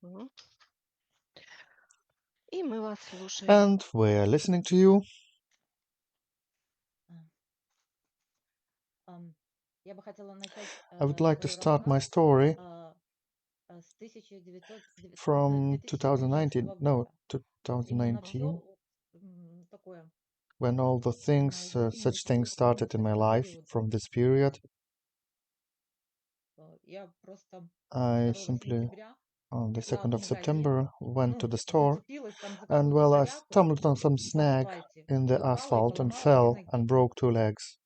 Мгм. И мы вас слушаем. And we're listening to you. Я бы хотела начать I would like to свой start my рассказ story с 1900, from 2019 2019, no, года. Именно все 2019, такое when all the в моей things, жизни such началось things именно started с in my этого life периода. from this period. Я просто I 2 simply, сентября on the пришла 2nd в of магазин, September, went to the store, зацепилась там за and какую-то well, I корягу stumbled on some в snag асфальте in и the упала и asphalt and поломала 2 fell and ноги. broke 2 legs.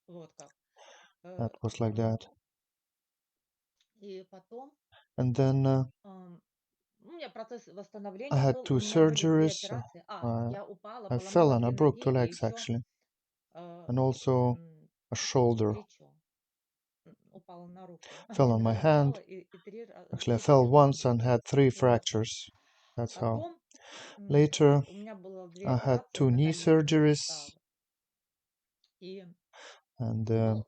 Вот как. That was like that. И потом And then у меня процесс I восстановления had был, 2 у меня были 2 surgeries. операции. I, Я упала, I fell поломала and I 2 broke ноги 2 и legs еще actually, and also a shoulder. плечо. Упала на руку. Fell 1 on my раз hand. упала и 3 Actually, I fell раза once and разбилась. had 3 Вот. fractures. That's how. Потом, Later, у меня было 2 I had операции 2 на knee коленях, surgeries, суставы. И, and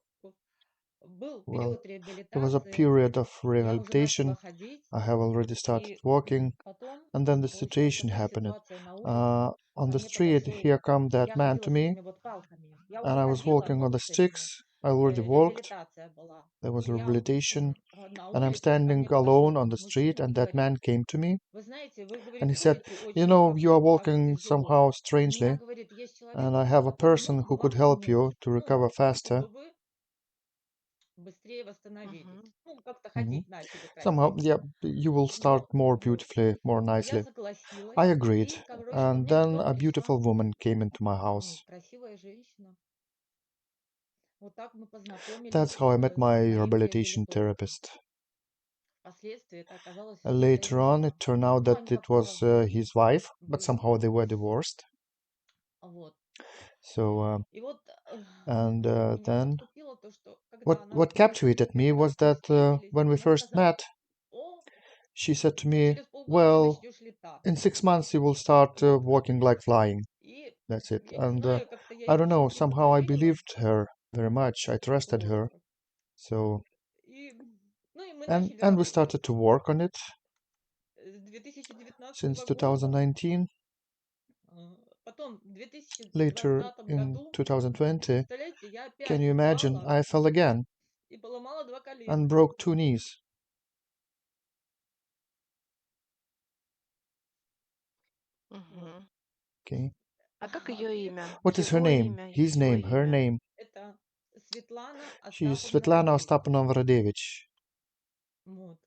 был well, период there was a реабилитации. period of Я уже начала rehabilitation. ходить. I have already started И walking, потом and then the получилась situation такая happened. ситуация на улице. On Ко the мне street, подошел, here come that я man ходила to с me, этими вот палками. Я and уже I was ходила, walking on но the с этими. sticks. I already walked. Реабилитация была. There was Я rehabilitation, на and I'm улице, ко standing мне alone подошел on the street, мужчина и and that говорит: man came to me, вы знаете, вы, and говорит, he said, ходите "You очень know, you are как-то walking тяжело. somehow У меня, strangely, говорит, есть человек, and I have a который person мог бы who could вам help you помочь, to recover faster." чтобы вы быстрее восстановились. Мгм. Как-то Mhm. ходить начали Somehow, красиво. yeah, you will start more Вот. beautifully, more Я nicely. согласилась. I agreed, И, короче, ко and мне then потом a пришла beautiful woman came into my house. красивая женщина. Вот так мы познакомились That's how I met с my моим rehabilitation реабилитологом. therapist. Впоследствии это оказалось его Later on, жена. it turned out Ну, that они it как-то was развелись, his wife, but были somehow they женаты. were divorced. Вот. So, И вот and меня then подкупило то, что когда what мы с ней captivated me первый was раз that встретились, when we она first сказала: met, о, she said to а me, через полгода ты "Well, начнешь летать. in 6 months you will start Вот как. walking like flying." И That's it. я не And знаю, как-то я I ей don't know, почему-то somehow I поверила. believed her very much. I trusted Вот her. как. So, И, и мы and начали and we работать. started to work on it С 2019 since года. 2019. Потом в Later 2020 in году, 2020, представляете, я can опять you imagine? упала I fell again и поломала 2 and колена. broke 2 knees. Вот. Мгм. Okay. А как ее И имя? What is her Его name? имя, His его name, her имя. name. это Светлана She's Остаповна Svetlana Радевич. Ostapanova Radevich. Вот.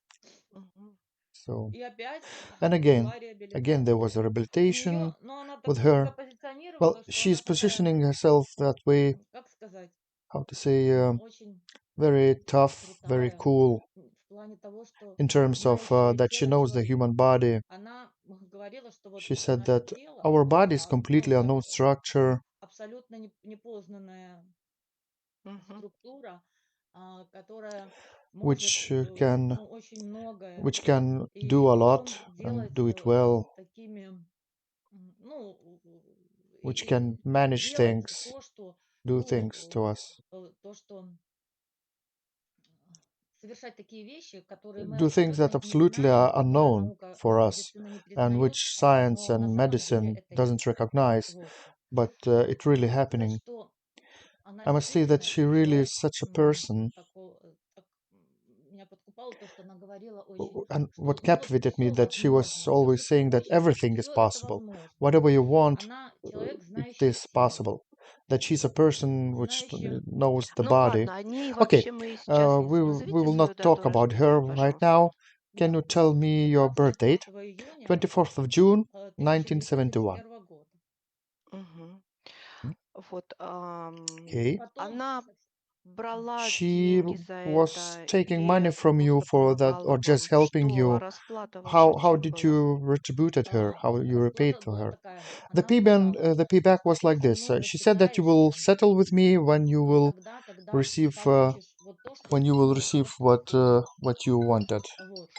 Мгм. So, И опять and была again, there was a реабилитация. У rehabilitation нее, но она так with себя her. Well, позиционировала, что она she's такая, positioning herself that way, как сказать, how to say, очень very tough, very крутая cool в плане того, что in terms of знающая that she тело knows the human человека. body. Она говорила, что вот She said наше that тело our body is это, completely как unknown structure, абсолютно непознанная Мгм. структура, которая может, which can очень многое, which can do и a lot причем and делать do it well, такими, ну, which и can manage делать things, то, что, do things to us, то, что совершать такие вещи, которые мы do things абсолютно that не absolutely знаем и are которые unknown наука for и us медицина не and признает, which science но на and самом деле medicine это doesn't есть. recognize, Вот как. but it really Могу сказать, happening. что она I must say that действительно she really человек is such a person. меня подкупало то, что она говорила очень, And что what ну вот captivated me все that she was возможно, все, always что ты saying that хочешь, everything is все это possible. возможно. Whatever you want, Она человек, it знающий is тело, possible. That she's a person which знающий, knows the Ну body. ладно, о ней Okay, вообще мы сейчас не we назовите will not свою дату talk about her рождения, right пожалуйста. now. Can you tell me your birth date? 24 июня 24th of June, 1971. 1971 года. Мгм. Вот, Okay. Потом она брала She деньги за was это taking money или from you просто for that or помогала just вам? helping Что, а you. расплата ваша How чем did была? you retributed her? How you repaid расплата to была her? такая. The Она payment, сказала, the payback was ты like со this. мной She said that you will рассчитаешься settle with me when you will тогда, когда receive получишь вот то, что what you wanted. вот.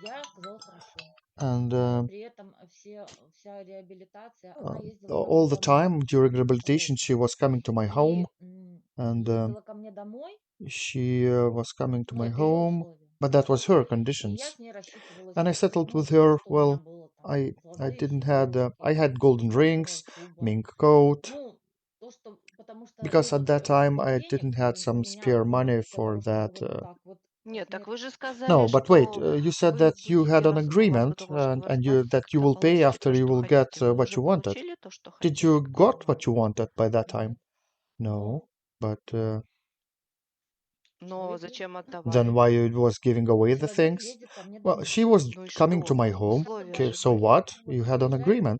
Я сказала хорошо. And При этом вся реабилитация, она uh, ездила ко мне all the домой. time during Вот rehabilitation, как. she was coming to my home, И and ездила ко мне домой, she was coming to но my это ее home, условие. But that was her И я conditions. с ней рассчитывалась, And I settled ну, with за то, her. что у меня Well, было там I золотые didn't had сережки, I had golden платиновая rings, шуба. mink coat, Ну, то, что, потому что because at that нету time I денег didn't had у some меня spare money для for того, чтобы that. вот так вот Нет, так вы же No, сказали, but wait, что you said вы that you had будете an ну, вокруг agreement того, чтобы and you развиваться, that you когда will pay получите after то, you что will get хотите. Вы what уже you wanted. получили то, что Did хотели, you когда got вы... what you wanted by that нет. time? No, Но but Но человек зачем then отдавали? why you was giving away the человек things? едет ко мне Well, домой. she was Ну и coming to что? my Ну, home. Условия Okay, же so были. what? вот You had an заезжает на agreement.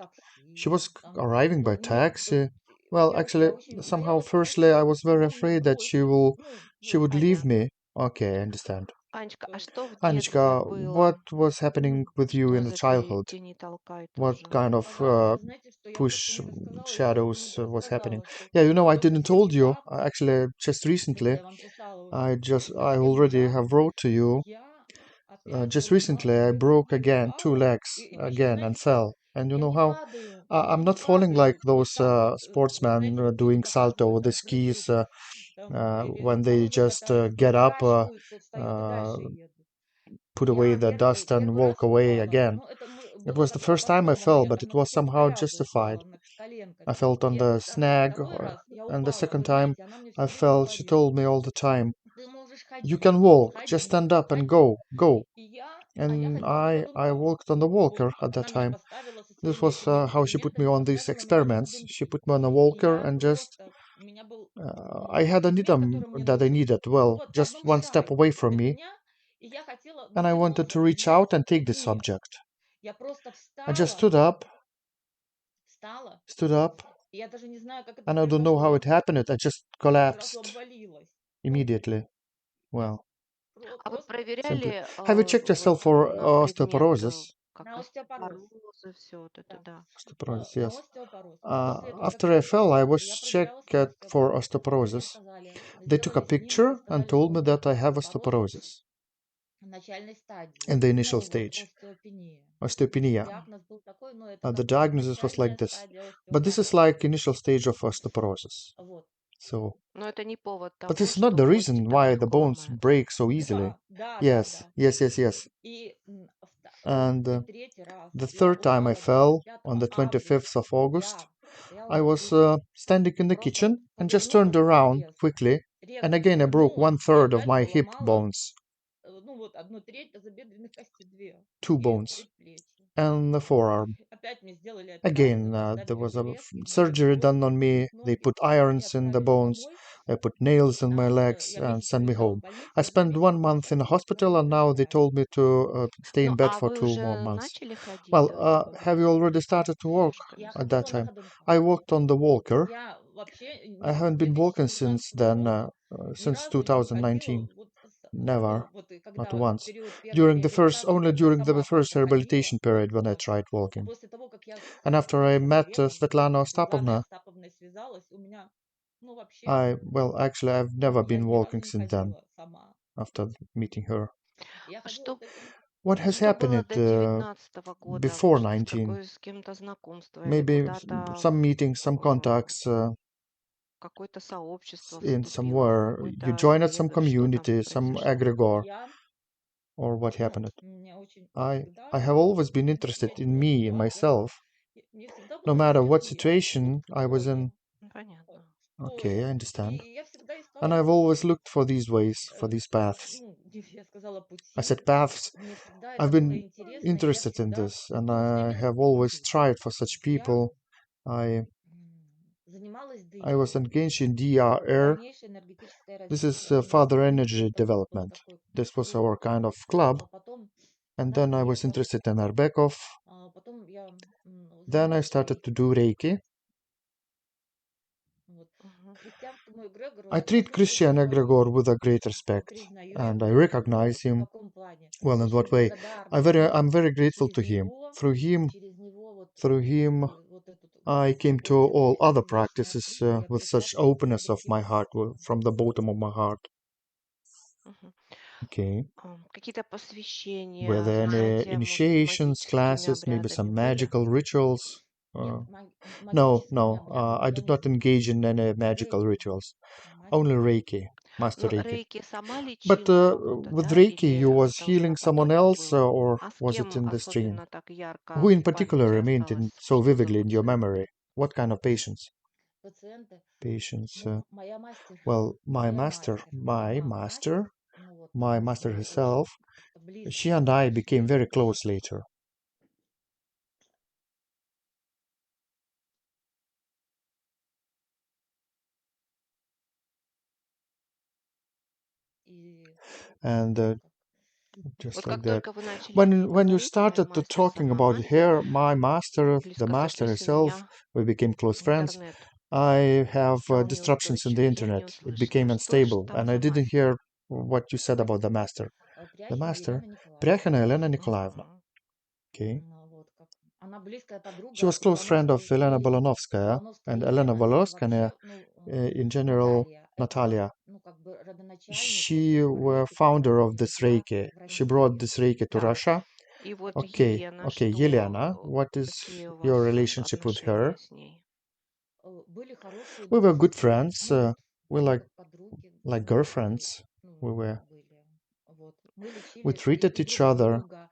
She такси, was там, arriving by ну, нет, taxi. Well, во-первых, я actually, очень somehow, боялась того, firstly, I что was very она меня afraid that бросит, ну, she вот, would leave Понятно. me. Okay, I understand. Анечка, а э, что в детстве Anichka, what было? was happening with you Что in из the этой childhood? тени толкай What тоже? kind of вы знаете, что я просто push не рассказала, я просто не shadows was happening? дорассказала, что Yeah, you know, I то, что didn't все не told you. так, Actually, just когда recently, я вам писала уже I первый already раз, have wrote to you. я опять Just сломала recently, I две broke ноги, again two упала, legs и причем, again and знаете как, fell. And you я know не how падаю, I'm not falling like вот those так вот, sportsmen знаете, вот люди doing salto показывают, with the там skis прыгают, там, или when they головой just катаются, get up, переворачиваются, встают и uh, дальше едут. put away Я the dust and первый walk раз away упала, again. ну, это It было was the так first time I обоснованно, fell, я but там it на was какой-то somehow коряге justified. упала, на коленкой. I felt on the А snag, второй раз я and the упала, second вы time знаете, она мне I все время fell, she говорила, told me all the time, ты можешь "You ходить, can walk, just ходи, stand up and ходи. go, go." И я And ходила на I ходунках. walked on the Вот, walker at that она меня time. поставила со This своими was этими how she put me инструментами, on these поставила меня на experiments. She ходунки. put me on a И walker я and just просто, у меня был I had an предмет, item который мне that I нужен, needed, ну well, вот в just одном one step шаге away from от me, меня, и я хотела and I wanted to дотянуться, reach взять out and этот take this предмет. object. Я просто I just встала, stood up, и я даже не знаю, как это and I don't know произошло. how Я it happened. I just сразу collapsed обвалилась. Вот immediately. я Well, А вы просто simply. проверяли Have you checked вот yourself for на предмет, osteoporosis? как на остеопороз. остеопорозы, все вот это, Да, да? Osteoporosis, на yes. остеопороз. После этого, как After я I fell, I упала, was я проверялась на checked for остеопороз. Мне osteoporosis. сказали, They took a сделали снимок и picture and сказали, что told у me меня that I have остеопороз osteoporosis в начальной стадии. in the initial Ну, вот stage, остеопения. osteopenia. Диагноз был такой, но это The как бы diagnosis was начальная like this. стадия But this is остеопороз. like initial stage of osteoporosis. Вот. So, Но это не повод but того, this is not что the кости reason так why the легко bones ломаются. break so easily. Yes, Да. yes, yes, yes. И And второй и третий раз the я third time I упала fell 25 on the августа. 25th of August, Я стояла I на was кухне, standing in the просто kitchen and just turned повернулась так around резко. quickly, and Резко again I broke повернулась one и third of опять my hip поломала, bones, ну вот одну треть тазобедренных костей, две, two и bones, предплечья. and the forearm. Опять мне сделали операцию, Again, поставили there was a железки, мне surgery done веревки on me. впились в They ноги put и irons in the отправили bones. домой, They put nails in my потому что legs я and месяц sent me пролежала в home. больнице, I и один spent месяц 1 month in a после hospital, and now they операции. told me to stay Ну, in bed а for вы 2 more уже months. начали ходить Well, до этого have you времени? already started to walk Немножко, не Я at that ходила на совсем. time? ходунках. I walked on the walker. Я вообще I с haven't been walking since 2019 then, года ни since разу не ходила, 2019. вот, Never, ну, вот и not когда once. период первой During the first, реабилитации, only когда during the сама first как-то ходила, rehabilitation period when I вот. tried А walking. после того, как я And after I просто met заболела, Svetlana со Светланой Ostapovna, Остаповной связалась, у меня, ну, вообще, well, actually, I've never я been ни разу walking не since then, ходила сама. after meeting her. Я А ходила что, с этим What has что было happened до 19-го года? before Что-то 19? такое с кем-то знакомство или Maybe куда-то some meetings, some в contacts какое-то soобщество in вступила, в somewhere. You какой-то joined some или что там community, some произошло? egregore, я, or what happened? мне очень I всегда, I have always been во interested всех in me, in ситуациях, myself, мне всегда no было matter what интересно, что situation I was такое, in. Ну, понятно. что Okay, I это. understand. И я всегда And искала I've пути, always looked for these ways, for these paths. ну, я сказала I пути, said paths. мне всегда I've это было been интересно, и я interested in всегда, this, and ну, I стремилась have к always пути. tried for such Я people. I занималась I was дыркой, engaged in DRR. дальнейшее энергетическое This is развитие. У меня Father был Energy был Development. такой This was круг, our kind of club. а потом And then I was Нарбеков, interested in Arbekov. а потом я Then I занималась started to рейки. do Reiki. Вот. Мгм. Христианскому эгрегору I я treat отношусь очень Christian egregor уважительно. with a great Я respect, признаю and I его. Ну recognize вот в him. каком плане? Well, in Очень what way? благодарна ему. I'm very grateful to Через him. него, Through вот, him, вот этот I came to all божественное other сердечное practices открытие я with пришла such через openness of my энергетическую heart, систему. from the bottom of my heart. Мгм. Okay. Какие-то Were посвящения, there any занятия, может, initiations, магическими classes, maybe обрядами some были? magical rituals? Нет, No, магическими no, обрядами I я did не not engage занималась. in any magical Рейки, rituals. Only мастер. Reiki. Master Но Reiki. рейки сама But лечила кого-то, with да? Reiki, you Или was должна healing someone потом else, было? or А с was it кем in the stream? особенно так Who ярко in в particular памяти remained in осталось? so Что за vividly in your пациенты? memory? What kind of patients? Пациенты, Patients. ну, моя мастер, Well, моя мастер, сама мастер, ну вот my мы с master ней herself, очень как-то she близко and I became подошли. very close later. И And ну как, just Вот like как that. только вы начали об этом When you говорить, моя started to мастер, talking сама about мастер, hair, my master, the master близкосочлись у herself, меня we became close в friends. интернет I have на disruptions in the неустойчивых. Я не internet. It услышала. became Что ж unstable, там and I за didn't мастер? hear what you said about the master. The Пряхина master, Елена Николаевна. Пряхина Elena Nikolaevna. Мгм. Okay. Ну, вот как. Она близкая She подруга was close friend of Балановской Elena и Bolonovskaya, Балановской and Elena Елены. Это Volovskaya, вообще, ну, in general, Наталья. Это, Natalia. ну, как бы родоначальник вот She этого were рейки, founder который of this привезла Reiki. в She brought Россию. this Reiki to Так. Russia. И вот Okay, Елена, okay, что, Yelena, what is какие у your вас relationship with her? отношения с ней? Были хорошие We were good дружеские. friends. Ну, вот We прям как подруги, like ну, такие, girlfriends. ну, We were. были. Вот. Мы We лечили treated и each друг other друга,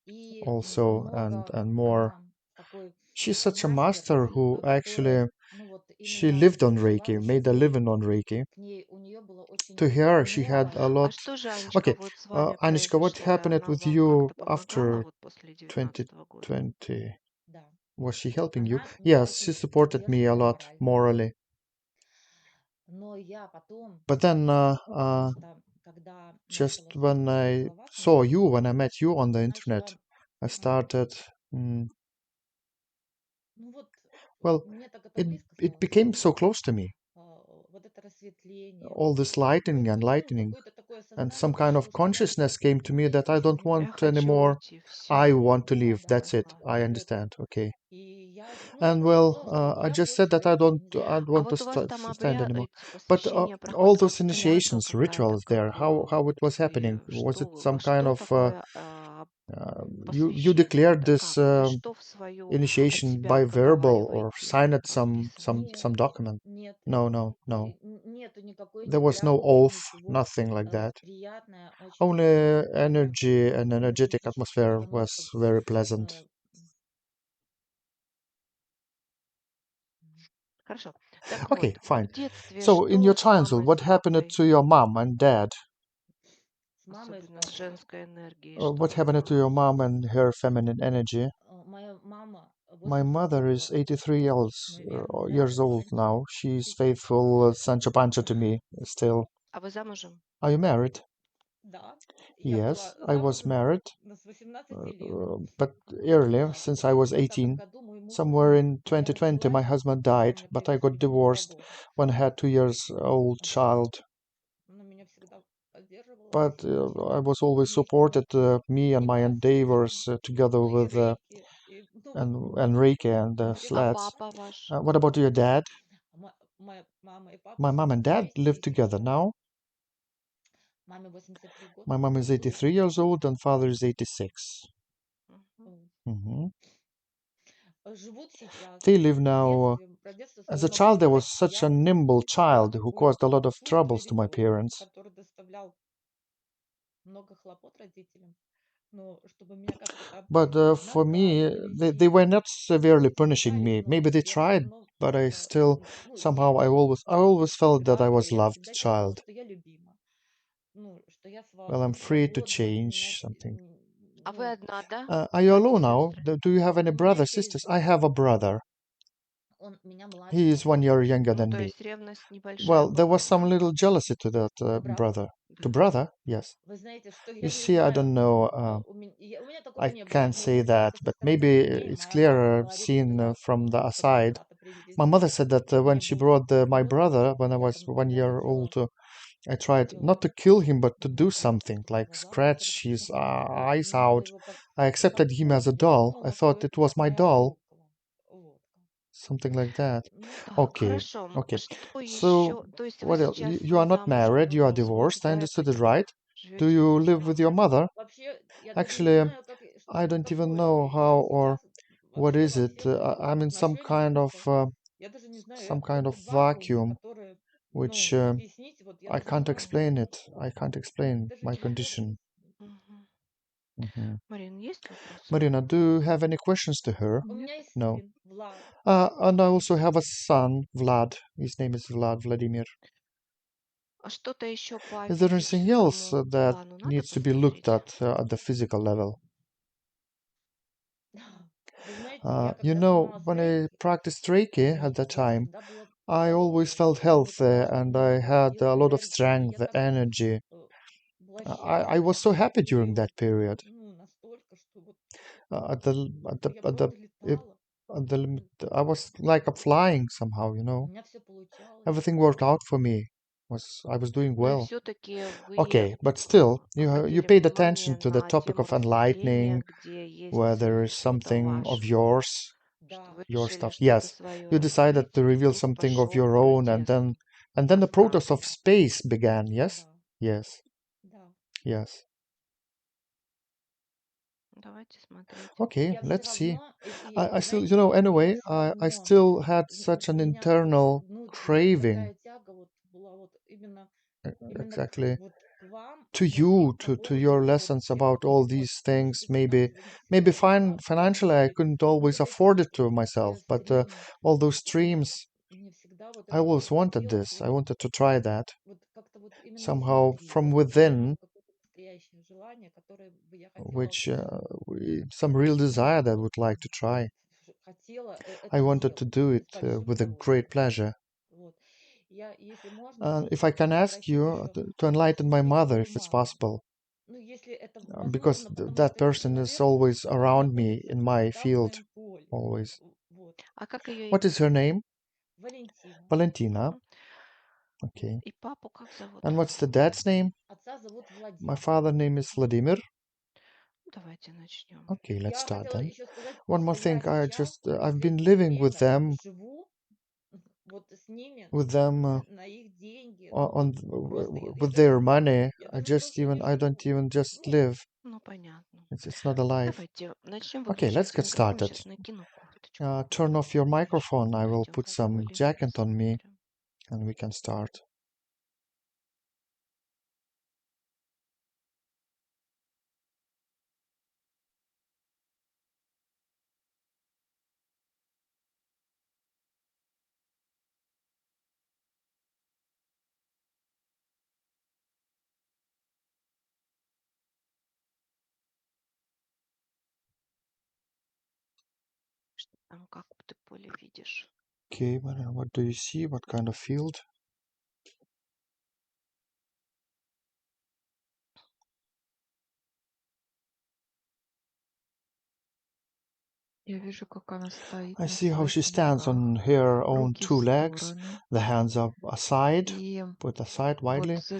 и also, много and more. она такой She's such a мастер, master who который, actually ну вот she именно lived on Reiki, желающих made a living on людей. Reiki. К ней у нее было очень To her, she had a новое. lot. А что же, Анечка, Okay, вот с вами Anishka, what произошло? happened Она with вам you как-то помогала after вот после 19-го года? 2020? Да, Was she helping you? она меня Yes, she очень supported me a поддерживала lot морально. morally. Но я потом, But then, просто когда just начала when существовать I saw Блаватская, you, when I met you on the internet, начала, I м, started. mm, ну вот, well, мне так это it близко it стало became so становиться. close to me. Вот это рассветление, All вот this это lightening and какое-то, ну, lightening, какое-то такое and some осознание, kind что of устала consciousness came to me не that I don't жизнь, want Я хочу anymore. уйти. I Все. want to да, leave. да, That's да, it. да, I вот. understand. Okay. И я, ну, я And просто well, сказала, что I я just said больше that Рейки I don't А want to вот у вас там stand anymore. эти But посвящения all проходят those как клятва initiations, какая-то, rituals there, как how it вот was happening? вы Was it что, some kind что of такое you посвящение? declared Это this как? Вы что в свою от initiation себя by verbal or проговариваете или signed it прописываете? some document? нет, No, no, no. нету никакой There ни was no клятвы, oath, ничего. nothing like that. Приятная очень Only атмосфера, energy and energetic энергетическая atmosphere was обстановка. very pleasant. э, Хорошо. Так Okay, вот, fine. в детстве So in что your с мамой, childhood, с what happened папой, to your mom and dad? С мамой и с особенно с папой. женской энергией, что What было с happened to your мамой? mom and her feminine energy? Моя мама My 83 mother is года. 83 Мой верный years дядя old Франческо. now. She's Сейчас. faithful Sancho Pancho to me still. А вы замужем? Are you married? Да, я была Yes, I was замужем married, с 18 лет. but earlier, Но since в I was 2020 18. году мой муж Somewhere умер. in Я 2020, my развелась, husband когда died, мне but I появился got ребенок 2 divorced года. when I had 2 years old Вот. child. Она меня всегда поддерживала But I всячески. was always Вместе мы supported me and my занимались этим. endeavors together Ну и with рейки. И, ну вот and Reiki and А slats. энергетически. папа ваш? What about your dad? Моя мама и папа My mom and сейчас dad вместе live и together сейчас. now. Маме 83 года, My mom is отцу 83 years 86. old and father is 86. Мгм. Вот. Mhm. Живут сейчас. They live В now. детстве, про детство As свое a могу child, I was сказать. such a Я nimble была child who такой caused a lot of шустрый troubles to my ребенок, parents. который доставлял много хлопот родителям. Но чтобы меня как-то там But for me, наказывали they were сильно, not severely punishing ругали me. Maybe много, they я все tried, равно but I как-то, still ну, somehow сильно I always felt that I was реагировала. Я loved всегда чувствовала, child. что я любима. Ну, что я Well, I'm free to свободна, меня, change something. А вы ну, одна, да? Are you Братья, alone now? сестры? Do you have any у меня brothers, есть sisters? I брат, have a brother. он меня младше He is one намного. year younger Ну, than то me. есть ревность небольшая Well, there was была, some да, little jealousy to that К брату. brother. To брат? brother, yes. Вы знаете, что You я не see, I знаю, don't know. у меня такого I не было. can't Но say если that, это со but стороны maybe сестры, it's моя мама clearer говорит, что seen я, from the когда мы aside. брата My привезли, mother said that что when мне she было brought my brother неловко. when I was one Я year old, хотела I убить tried его, not to kill him, but to do вот, something, like глаза scratch выцарапать. his Вот, eyes но out. его как, I как accepted him as a пол. Я doll. I подумала, что thought it это was my моя doll, кукла. Вот. something like that. Ну, Так, Okay, хорошо. okay. Что So, еще? То есть вы what else? сейчас You не are not замужем, married, вы you are разводвы, divorced. I да, я understood it поняла. right? Do Живете you теперь с live with your мамой. mother? вообще, я даже не Actually, знаю, как, I что это don't even такое. know Я how or сейчас what вообще is во it. всех I'm in some отношениях kind of просто, я даже не знаю, some это как kind of будто вакуум, vacuum. который which ну, объяснить, вот я I даже не can't могу. explain it. I can't explain Даже my не могу condition. объяснить. Мгм. Mhm. Марин, есть вопросы? Marina, do you have any questions to her? У Нет. меня есть No. сын, Влад. And I also have a son, Vlad. His name is Vlad, Vladimir. А что-то еще по Is there anything else физическому that плану надо needs to be looked посмотреть? at the physical level? Вы знаете, я когда When занималась I рейки, practiced Reiki at вот, the у вас time, всегда было I always felt вот healthy важно and I много had сил, a lot of энергии. И strength, я так energy. была I счастлива, was so happy during и that period. ну, настолько, что вот At the at the я at the просто it, летала. at the limit, I was like a flying somehow. У меня все получалось. Everything worked out for me. I was doing Ну и well. все-таки вы Okay, but still, you обратили paid attention внимание to the на topic тему of расселения, enlightening, где where есть there is что-то something of ваше, yours, Да, что вы your решили stuff. что-то Yes, свое you decided раскрыть, to и reveal вдруг something of пошел your own, and протест then the protest of пространства. space began. Yes, да, yes, да. yes. Давайте смотреть. Okay, Я все let's see. равно, I still, знаете, я anyway, все I равно, still had such an у меня вот internal внутренняя craving, такая тяга вот была вот именно, exactly, вот к вам, to вот и you, по to поводу your вот lessons about all терапии. Вот these things. можете Maybe, финансово maybe financially I помочь. couldn't Ну always вот эти afford it to myself, but стримы, all those вот streams, мне всегда вот I это вот always wanted хотелось this. I вот, wanted to try that вот как-то вот именно somehow изнутри. from Вот у меня было within, какое-то настоящее желание, которое бы я хотела, which some real ну, desire that I would like to try. хотела I это wanted to делать do и it стать with a супервумен. great pleasure. Вот. Я, если можно, If I can ask попросить you еще to enlighten my посмотреть mother, свою if it's маму. possible, Ну, если это because возможно, потому that что этот person is человек always around me находится in my всегда в field, моем поле. always. Вот. А как ее What имя? is her name? Валентина. Valentina. Мгм. Okay. И папу как зовут? And what's the dad's name? Отца зовут My Владимир. father's name is Vladimir. Давайте начнем. Okay, let's Я start хотела then. еще сказать, One more что thing, я сейчас I've been последнее living with время them, живу вот с ними with them на их деньги. Ну вот on просто я with даже, their money. я даже просто не I don't живу. even just Ну, live. Ну, понятно. It's not a life. Давайте начнем Okay, let's выключать get микрофон. started. Сейчас накину курточку. Turn off your Хорошо. microphone. I will Давайте put Влада some Валерий jacket on me рассмотрим. and we can start. Что там, как ты поле видишь? Okay, what do you see? What kind of field? Я вижу, как она стоит I на see how своих she stands on ногах, her own руки в two legs, стороны, the hands up aside, и put aside вот widely, за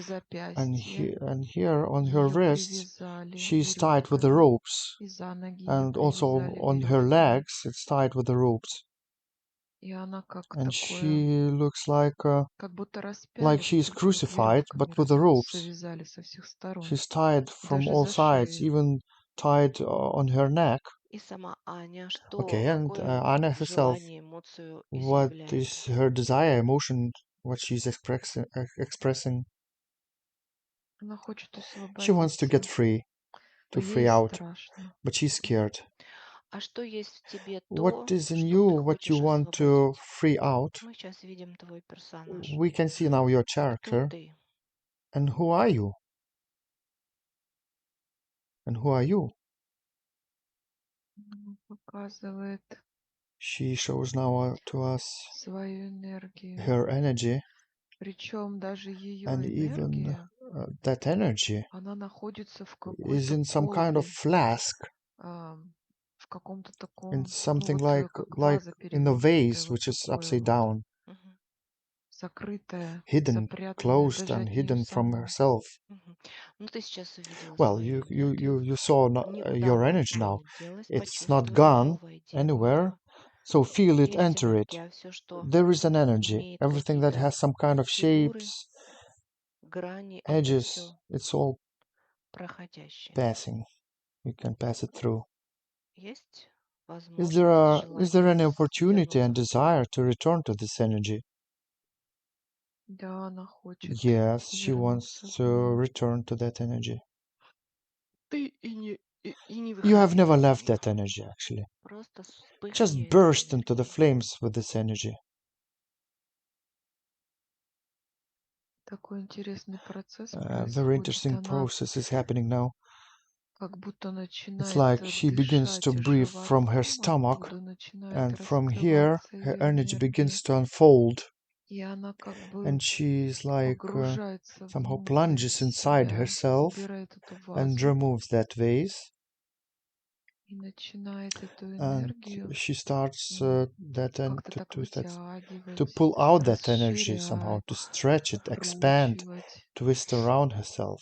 and запястье here on her ее wrists, привязали she's tied with the веревками, ropes, и за ноги ее and also привязали on her веревками, legs, it's tied with the ropes. и она как And такое, she looks как будто распяли, like вот she's только вот crucified, веревками but with the ropes. завязали со всех сторон, She's tied from даже all за sides, шею. even tied on her neck. И сама Аня, Okay, что, and какое Anna herself, желание, эмоцию what изъявляет? is her desire, emotion, what she's expressing? Она хочет She wants to get освободиться, free, но to free ей out, страшно. but she's scared. А что есть в тебе What то, is in что you, ты what you хочешь want to освободить? free out? Мы сейчас видим твой персонаж. We can see now your Кто character. ты? And who are you? And who are you? Она показывает She shows now to us свою энергию. her energy, Причем даже and ее even энергия, that energy она находится в is какой-то in some kind of колбе, flask, а, в каком-то in таком, ну something вот как like ваза in a перевернутая, vase вот which is такое upside вот, down, Мгм, закрытое, hidden, запрятанное closed, даже and от нее hidden from самой. herself. мгм. Ну, ты сейчас увидела Well, свою энергию. you saw Никуда your она energy ушла now. не делась. It's not Почувствуй ее, gone войди в anywhere, нее. so feel it, Есть enter it. энергия, все, что There is an energy. имеет Everything that какие-то has some kind of фигуры, shapes, грани, это edges, все it's all проходящее. passing. You can pass it through. Есть Is возможность, is there желание any opportunity вернуться and в то. desire to return to this energy? Да, она хочет Yes, she wants вернуться в to нее. return to that energy. Ты и не You have выходила never из left that них. energy, actually. Просто Just вспыхни этой burst into the энергией. flames with this energy. Такой интересный процесс Very происходит. interesting Она process is happening now. как будто It's начинает like she begins to дышать breathe from her животом, stomach, оттуда начинает and from here раскрываться her ее energy энергия. begins to unfold, И она как бы and she's like погружается somehow внутрь plunges inside себя, herself забирает эту and вазу removes that vase, и начинает эту and энергию she starts that and как-то так to вытягивать, pull out that energy somehow, to расширять, stretch it, expand, вкручивать. twist around herself.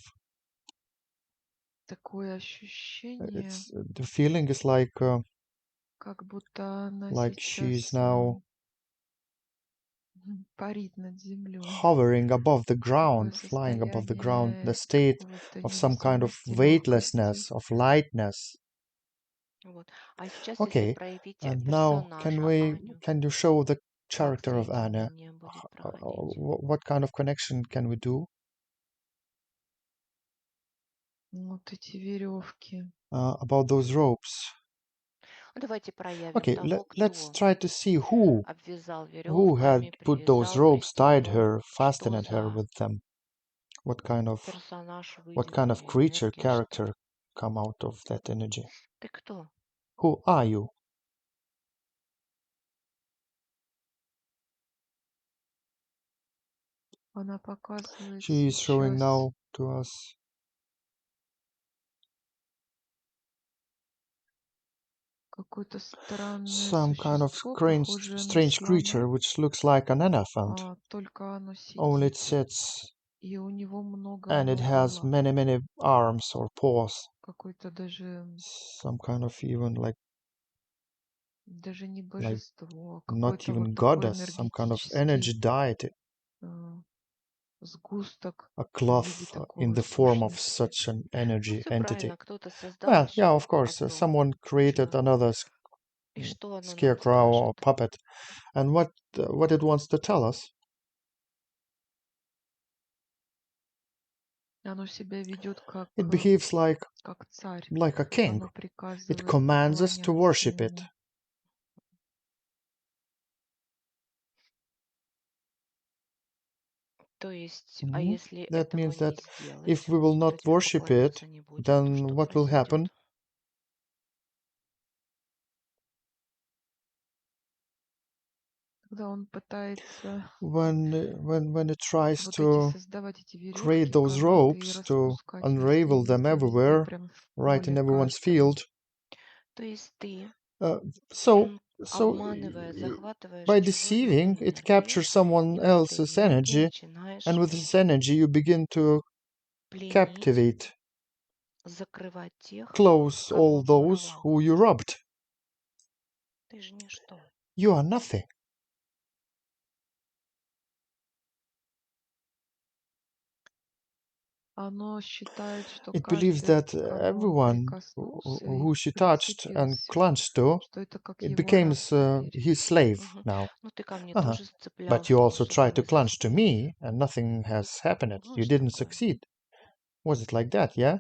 Такое ощущение, The feeling is как будто она like she's сейчас now парит над землей. hovering above the Такое ground, flying above the ground, the состояние state какого-то of some kind of невесомости, легкости. weightlessness, of lightness. Вот. А сейчас, если Okay, проявить and now персонажа Аню, can you show the как character of Anna? соединение будет проходить? What kind of connection can we do Вот эти веревки. about those ropes? Ну, давайте проявим Okay, того, let's кто try to see who обвязал had веревками, put those привязал, ropes, tied пристегнул. her, Что fastened her за with them. персонаж What выйдет kind у of нее? creature, Энергия что? character come out of that energy? Ты кто? Who are you? Она показывает She is showing сейчас now to us какое-то странное some kind of существо, похожее на strange creature слона, which looks like an elephant, только оно only it сидит, sits и у него and it много-много has лап. many arms or paws, Какое-то some kind of even даже не like божество, а not какой-то even вот такой goddess, some kind of energy энергетический deity, а, сгусток a в виде cloth in такой the form of сущности. such an Ну, energy все entity. правильно. Кто-то создал Well, yeah, еще of course, одно someone created чудо. another И что оно нам scarecrow or скажет? puppet, and what it wants to tell us. Оно себя ведет It behaves как царь. like a king. Оно It приказывает commands us to поклоняться worship it. ему. То есть, а Mhm. если That этого means that не if сделать, we will кто not тебе worship it, поклоняться не будет, то then что what will happen? произойдет? Когда он пытается When it tries вот эти to создавать эти create веревки those канаты и ropes, to распускать unravel them везде, everywhere, прям в right in поле everyone's каждого. field. То есть ты, So, so обманывая, захватываешь by чужую deceiving, it энергию, captures someone и вот этой else's энергией energy, and начинаешь with this energy you begin to пленить, captivate, закрывать тех, close кого all those обворовал. who you robbed. Ты же ничто. You are nothing. Оно считает, что It believes каждый, that к кому он everyone прикоснулся и who she touched and прицепился, clung to, что это как it его раб becomes теперь. his slave Мгм. now. Ну, ты ко мне Uh-huh. тоже But you сцеплялся, also ничего tried to не clung to застрялся. me, and nothing has happened. Ну, You что didn't такое? succeed. Was it like that, yeah?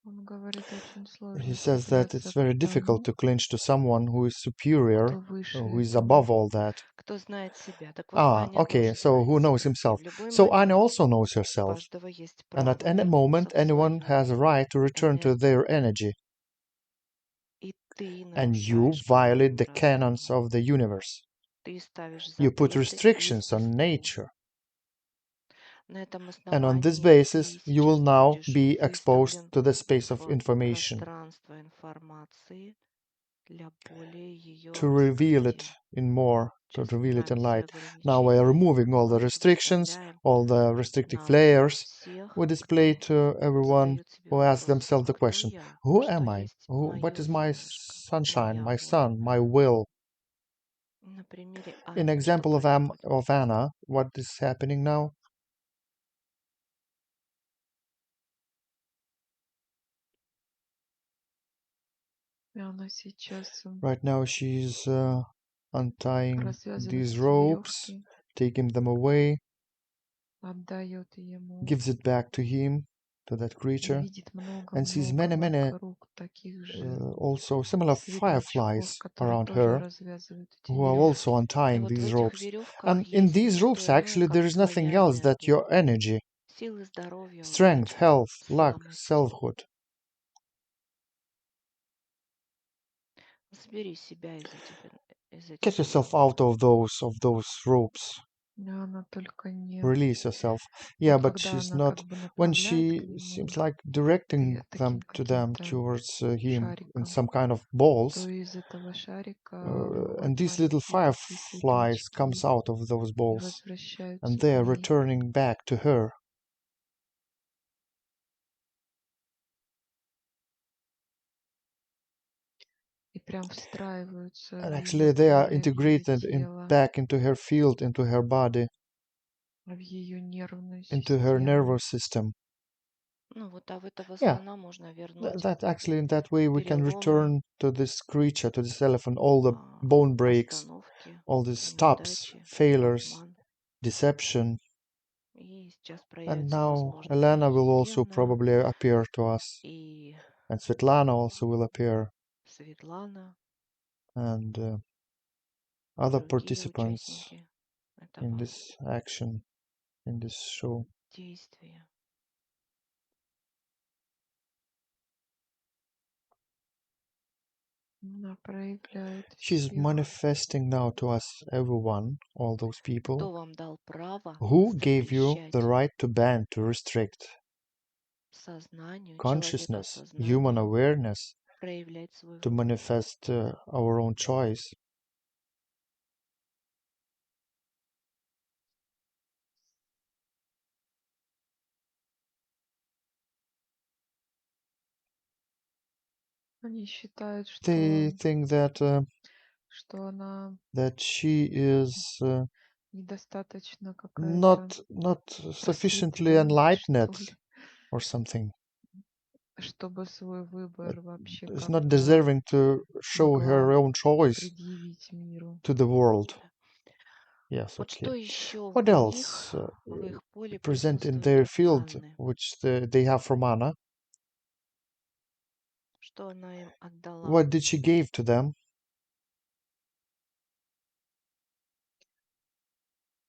Он говорит, очень He сложно says that it's цепляться к very difficult тому, to cling to someone who is superior, кто выше who is этого. above all that. Кто знает себя. Так вот, Аня Okay, тоже so знает who knows себя. И himself? в любой So Anna момент also knows у herself. каждого есть And at право any вернуться moment, в anyone свою has a right to return to their энергию. energy. И ты And you нарушаешь violate канон the canons мироздания. of the universe. Ты ставишь You put запреты и restrictions on естествову. nature. На этом And on this основании basis, ты you will сейчас now будешь be exposed выставлен to the space of в information пространство информации для более ее to reveal it раскрытия. in more, to Сейчас reveal it in убираем все light. Now, by ограничения, removing all the значит, restrictions, выставляем all the restrictive на layers, всех, we display кто to everyone задают себе who asks вопрос, themselves the кто question, я, who что am I? есть What мое is my солнышко, sunshine, моя my воля. sun, my will? На примере In Ани, что example происходит? of Anna, what is happening now? И она сейчас Right now she's untying развязывает these эти ropes, веревки, taking them away, отдает ему gives it back to him, to that и creature, видит and sees many, many много-много вокруг таких же also similar светлячков, fireflies которые around тоже her, развязывают эти who are also веревки. И untying вот в these этих ropes. веревках And in есть не these что ropes, иное, actually, there как is nothing твоя else that энергия. your energy, Силы, здоровья, strength, удачи, health, luck, славности. selfhood. Забери себя из Get этих yourself узлов. out of those ropes. Но она только не... Release yourself. Yeah, Вот but когда she's она not. как бы When направляет she к нему seems like directing them таким to them каким-то towards him in шариком, some kind of balls, то из этого шарика and выходят these little маленькие такие fireflies comes светлячки out of those и balls, and возвращаются they к are ней. returning back to her. И прям встраиваются And в actually, ее they are поле, в ее integrated тело, back into her field, into her body, в ее нервную into her систему. nervous system. Ну вот, а в этого Yeah, слона можно вернуть that actually in that way we can переломы, return to this creature, to this elephant, all the а, bone breaks, остановки, all the stops, неудачи, failures, обман. deception. И сейчас And проявится, now возможно, и Elena will also Елена, probably appear to us, и and Svetlana also will appear, Светлана, and и other другие participants участники in этого this action, in this show. действия. Она проявляет She's всех. manifesting now to us, everyone, all those people. Кто вам дал право Who gave you the запрещать right to ban, to restrict сознанию, человека consciousness, human сознанию awareness, проявлять свой to выбор? manifest our own choice? Они считают, They think что она that she is недостаточно какая-то not sufficiently просветленная, что enlightened ли, or something. чтобы свой выбор вообще Is not как-то deserving to show her могла own choice предъявить миру. to the world. Да. Yes, Вот okay. что еще What в else них, в их поле present in присутствует their от field, Анны? which they have from Anna? Что она им отдала? What did she give to them?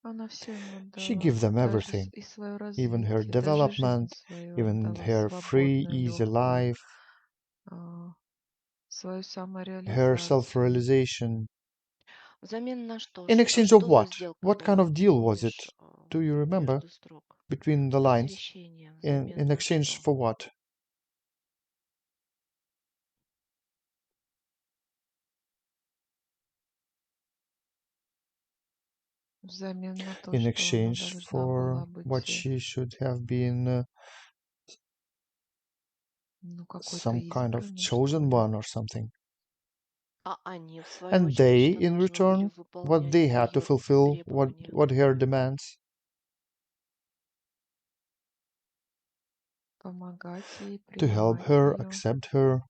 Она все им She отдала, gave them даже everything, и свое even her развитие, даже жизнь development, свою even отдала, her free, свободную, easy легкую, life, свою her самореализацию. self-realization. Взамен на что? In exchange of Что за what? сделка What kind была? of deal was it? Помнишь, Do you remember? между строк? Between the lines. Просвещение In взамен на exchange что? for what? Взамен на то, In что она exchange должна for была what быть, she should have been какой-то some kind of избранной, что chosen ли. one or something. А они, в свою And очередь, they, что in должны были return, what they выполнять had to ее fulfill, требования? what her demands, Помогать ей, to help принимать her, ее. accept her.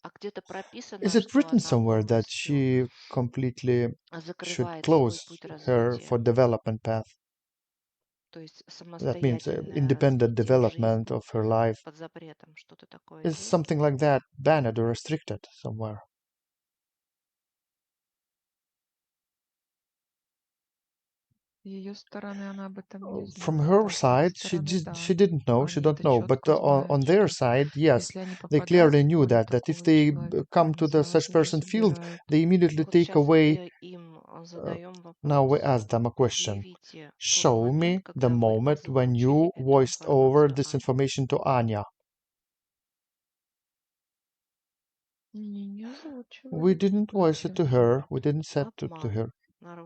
А где-то Is прописано, it что written она somewhere that полностью she completely should закрывает свой close путь her for развития, development path? то есть That means самостоятельное independent развитие development жизни of her life. под запретом? Что-то такое Is есть? something like that banned or restricted somewhere? С ее стороны она об этом не From знает, her а с их side, стороны, да. she didn't know, she Они don't это know. But четко on знают, their что side, yes, если они they попадают clearly в knew поле that if такого they человека, come они to the such сразу ее person field, забирают. they immediately Вот take сейчас away. мы им Uh, задаем now we вопрос. ask them a question. Объявите тот Show момент, me the когда вы moment when озвучили you эту voiced over информацию this Ане. information to Anya. Не We озвучивали. didn't voice it Зачем to же? her. We didn't say it to Обман, her.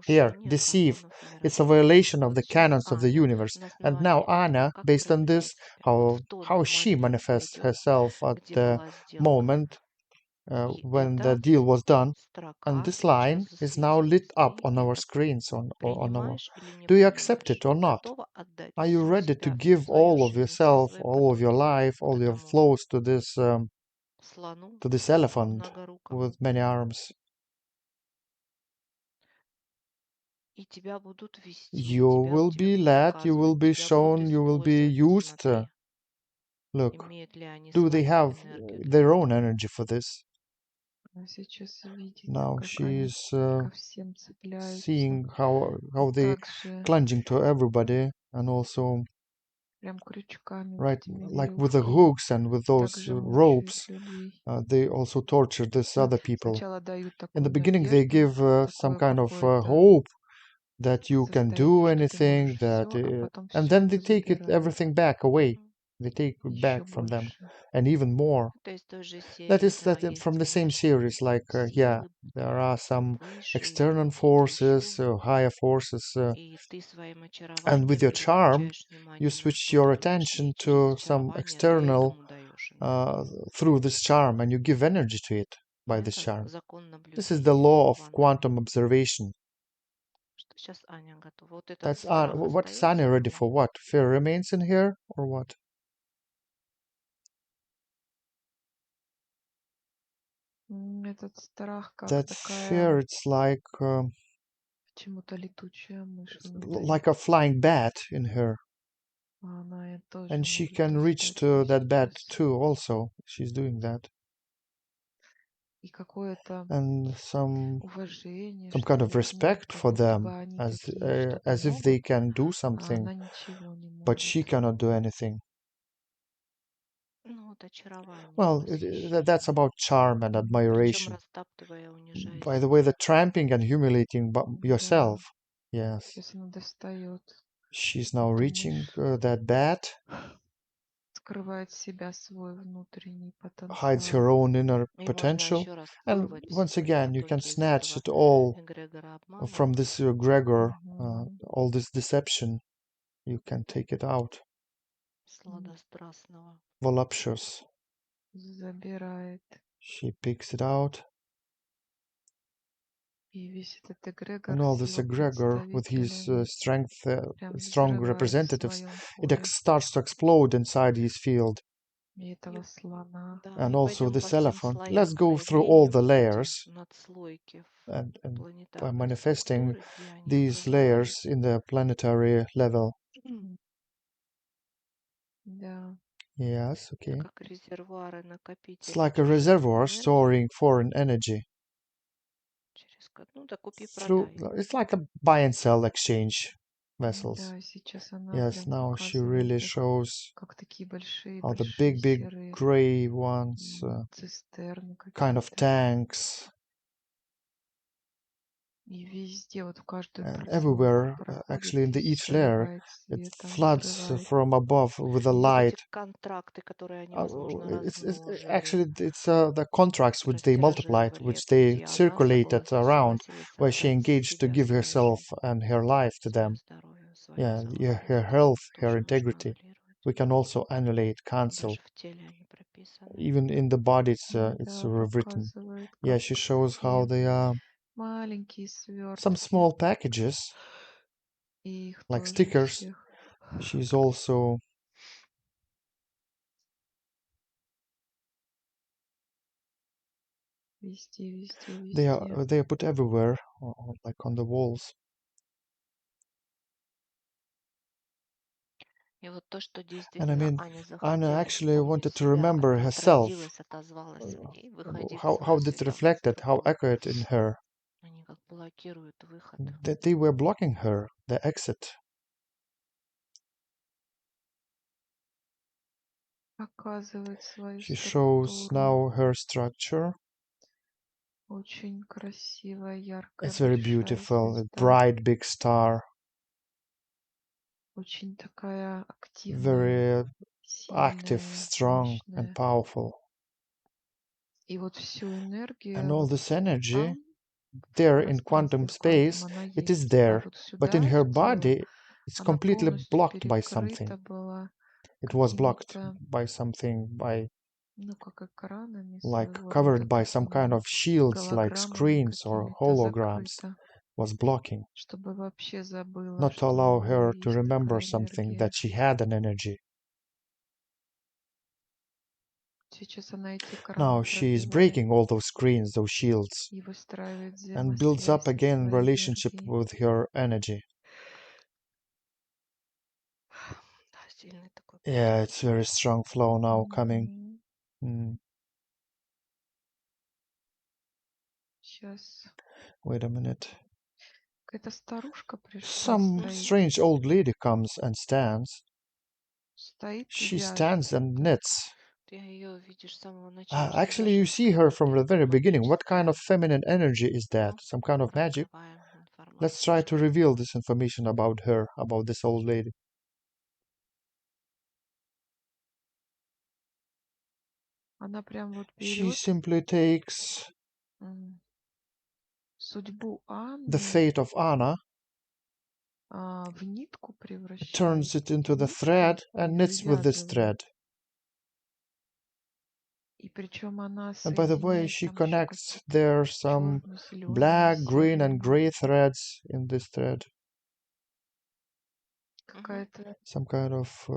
Here, нарушение deceive. законов мира. It's a violation of Вот the сейчас canons of the Аня universe. на And now основании этого Anna, как based on this, проявляет себя? Вот в тот how she момент manifests найдем, herself at где the была сделка. moment И when the эта deal was done. And строка this сейчас line is now lit засветилась. up Ты on our это screens, on our. принимаешь или не Do you accept принимаешь? it or not? Готова отдать Are you всю ready to себя, всю give свою all of жизнь, все yourself, свои all of your потуги life, вот all your этому flows to this слону to this elephant многорукому, with many arms. и тебя будут вести, You will тебе be будут led, you will показывать, be тебя будут shown, you will be использовать. used. Посмотри, Look, имеют ли они do they свою have энергию для their own этого. energy for this? Она сейчас видит, Now как они she's ко всем цепляются. seeing how И they также clinging to everybody, and also прям крючками вот right этими like with the веревками hooks and with those также мучают ropes, людей. they also torture these Ну, other people. сначала дают In the такую beginning, they надежду, give some такое kind of какое-то hope that you can состояние, do что ты anything, можешь that все, а потом and все then they это take it забирают everything back away. Мгм. They take it еще back from them, больше. and even more. Это из той же That серии, is да, from есть the same внешние series. Like какие-то yeah, силы there are some выше или external какие-то еще, forces, higher forces, и ты своим and with очарованием your charm, переключаешь you внимание на switch your что-то attention внешнее, и через to some очарование ты external этому даешь энергию. through this charm, and you give energy to it by this Это charm. закон This is the наблюдения law of квантовый. quantum observation. Что сейчас Аня готова? Вот этот That's страх what is остается Anya в ready ней? for? What fear remains in here, or what? Этот страх как That fear, такая it's like почему-то летучая мышь внутри. like a flying bat in her, А она и тоже and she может can reach достать to ее that bat сейчас. too. Also, she's doing that, И какое-то and уважение, some kind что of ли, к ним, respect как for будто them, бы они такие что-то as if they могут, can do а something, она ничего не but she может. cannot do anything. Ну, вот очарование, Well, that's восхищение. about charm and Причем admiration. растаптывая, унижая By the way, the себя. tramping and humiliating Да, yourself. Yes, сейчас она достает she's now эту reaching мышь, that bat, скрывает в себя свой внутренний hides потенциал. her own inner И можно potential, еще раз and вырвать once again, you can потоки из snatch этого it all эгрегора обмана from this egregor, Мгм. all this deception. You can take it out. сладострастного. Voluptuous. Забирает. She picks it out, И весь этот эгрегор and all с this его egregor with his представителями прям strong взрывает в representatives, своем it поле. starts to explode inside his field. И этого слона. Да, And и also пойдем по this всем elephant. Let's слоям go through all проявления the вот эти layers надслойки в and by планетарной manifesting структуре, где они these образовались. layers in the planetary level. Да. Yes, Это okay. как резервуары, It's накопители like a чужой reservoir энергии. storing foreign energy. Ну да, Through, купи-продай. it's like a buy and sell exchange vessels. Да, сейчас она Yes, прям now she показывает really их shows как такие большие, how the большие big серые gray ones, цистерны kind of какие-то. tanks, И везде, вот в каждую and прослойку everywhere, проходит actually in и each layer, заливает it светом, floods взрывает. from above with a И вот эти light. контракты, которые они, возможно, Actually размножили, it's the contracts which they multiplied, растиражировали which это, they где она circulated around, согласилась where she отдать engaged to себя, give свою herself жизнь, and her life to свое them. здоровье, свою Yeah, her целостность. health, her Тоже можно integrity. аннулировать. We can also annulate, cancel. Даже в теле они прописаны. Even in the body, it's Да, written. показывает, Yeah, как she shows how такие they are маленькие some свертки. small packages, И их like тоже stickers. всех She's also везде, везде, they везде. are put everywhere, like on the walls. И вот то, что And I действительно mean, Аня Anna захотела actually вспомнить wanted to себя, remember это herself. отразилось, отозвалось в ней. Выходи в How свое it reflected, how светопространство. accurate in her. Они как блокируют выход. That they were blocking her, the exit. Показывает свою She shows структуру. now her structure. Очень красивая, яркая, It's very большая beautiful, a звезда. bright big star, Очень такая активная, very active, сильная, strong, and мощная. powerful. И вот всю And энергию all вот this energy там, there в in пространстве quantum в квантум, space, она it is есть. А there. вот But in сюда, her в тело, body, it's она completely полностью blocked by something. перекрыта была It was blocked какими-то, by something, by ну, как экранами like своего рода, covered by some kind такими of shields, like голограммами screens or какими-то holograms, закрыта, was blocking, чтобы вообще забыла, not to что allow у her нее to есть remember такая something энергия. that she had an energy. Сейчас она эти Now экраны she is пробивает breaking all those screens, those shields, и выстраивает and builds up взаимосвязь со again своей relationship энергией. with her energy. Да, сильный такой Yeah, поток. it's very strong flow now coming. Мгм. Mm. Сейчас Wait a minute. какая-то старушка пришла, Some стоит, strange old lady comes and stands. стоит и She вяжет stands and что-то. knits. Ты ее видишь с самого начала, что Actually, за you see женская her from the энергия, very beginning. What kind магическая. of feminine energy is that? Ну, Some kind of magic? раскрываем Let's информацию, try to что это. reveal this information about her, about this old lady. Она прям вот She берет simply takes судьбу the Анны, fate of Anna, в нитку превращает, turns it into the нитку thread, и and knits with this вывязывает. thread. И причем она And by the way, соединяет she там еще connects какие-то there some черно-зеленые, black, green, and серые. gray threads in this thread. Мгм. Какая-то Some kind of.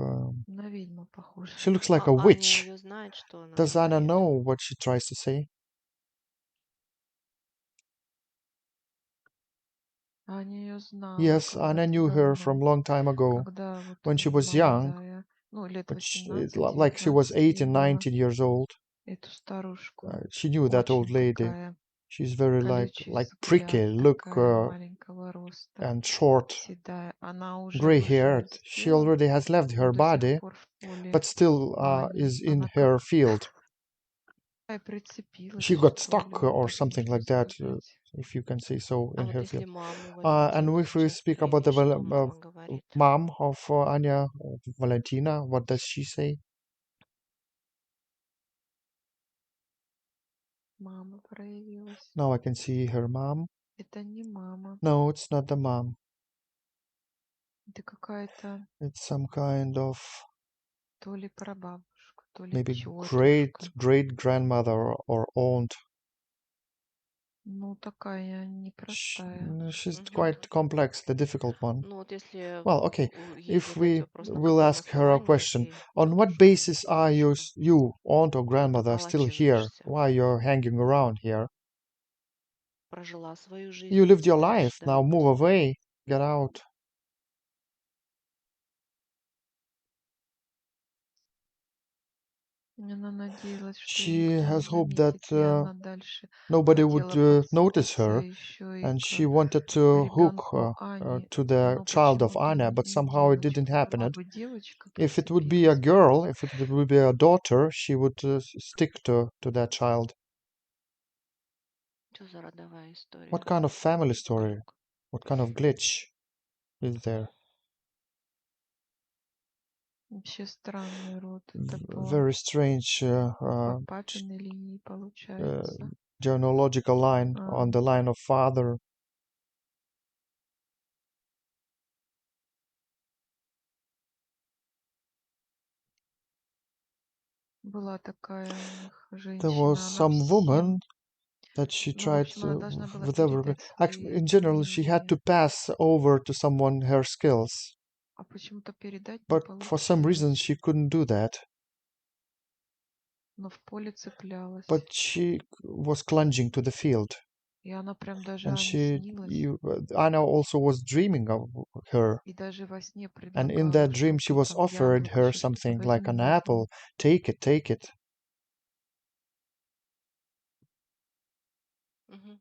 на ведьму похожа. She looks like А a Аня witch. ее знает, что она Does Anna говорит? know what she tries to say? Аня ее знала Yes, Anna когда-то knew her from давно, long time ago, когда вот when she was young, молодая, ну, лет but like she 18-19 was ей 18, было, 19 years old. эту старушку. She knew that old Очень lady. такая She's very колючий like взгляд, prickly look такая маленького роста, and short, седая. Она уже gray-haired. вышла из She тела, already has left но her до сих body, пор в поле but still Ани. is in Она her как field. прицепилась, She got что ли, stuck вот or так something можно like that, сказать. if you can say so, А in вот her если field. маму And Валентину if we сейчас speak about the видишь, что мама говорит? mom of Anya, Valentina, what does she say? Мама проявилась. Now I can see her mom. Это не мама. No, it's not the mom. Это какая-то It's some kind of то ли прабабушка, то ли maybe тетушка. great grandmother or aunt. Ну, такая непростая. She's Мгм. quite complex, the difficult one. Ну вот если Well, okay. ей If задать we вопрос, на will каком ask her a основании question, ты, on what тетушка или basis are бабушка, you, aunt or тут grandmother, still here? околачиваешься, Why you're hanging around here? прожила свою You жизнь, lived your дальше life. Now давай move пусть. away. Get out. Она надеялась, что She никто не has hoped that заметит, и она дальше nobody would хотела notice подцепиться her, еще и and she к wanted to hook ребенку Ани, to the но child of почему-то Anna, but не somehow it didn't девочка. happen. Была бы девочка, If it would be a прицепилась бы. girl, if it would be a daughter, she would stick to that child. Что за родовая история? What kind of family Какой story? глюк? What kind of glitch is there? Вообще странный род. Это Very strange по папиной линии получается. genealogical line on the line of father. Была такая у них There was женщина, она some woman всем, that she ну, в tried общем, она должна была with everybody. передать Actually, свои in general, she had to умения, pass over to someone her skills, а почему-то передать не but for some reason получилось. she couldn't do that. Но в поле цеплялась. But she was clunging to the field, И она прям даже and Ане снилась. Anna also was dreaming of her. И даже во сне And in предлагала, that что dream, she тут was там offered яблоко, her еще что-то something like возьми, an возьми. apple. Take it, take it. Мгм.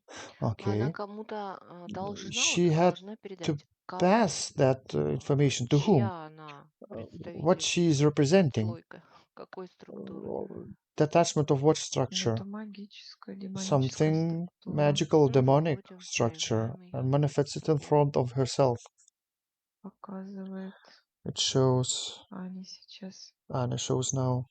Она Okay. кому-то должна, вот She ты had должна to передать кому, pass that information to whom? чья она What представитель, she is representing? слойка, какой структуры. Detachment of what Ну, structure? это магическая, демоническая Something структура. magical, Ну, demonic выходим, structure, проявляем ее and manifests it in собой. front of herself. Показывает It shows, Ане сейчас. Anna shows now.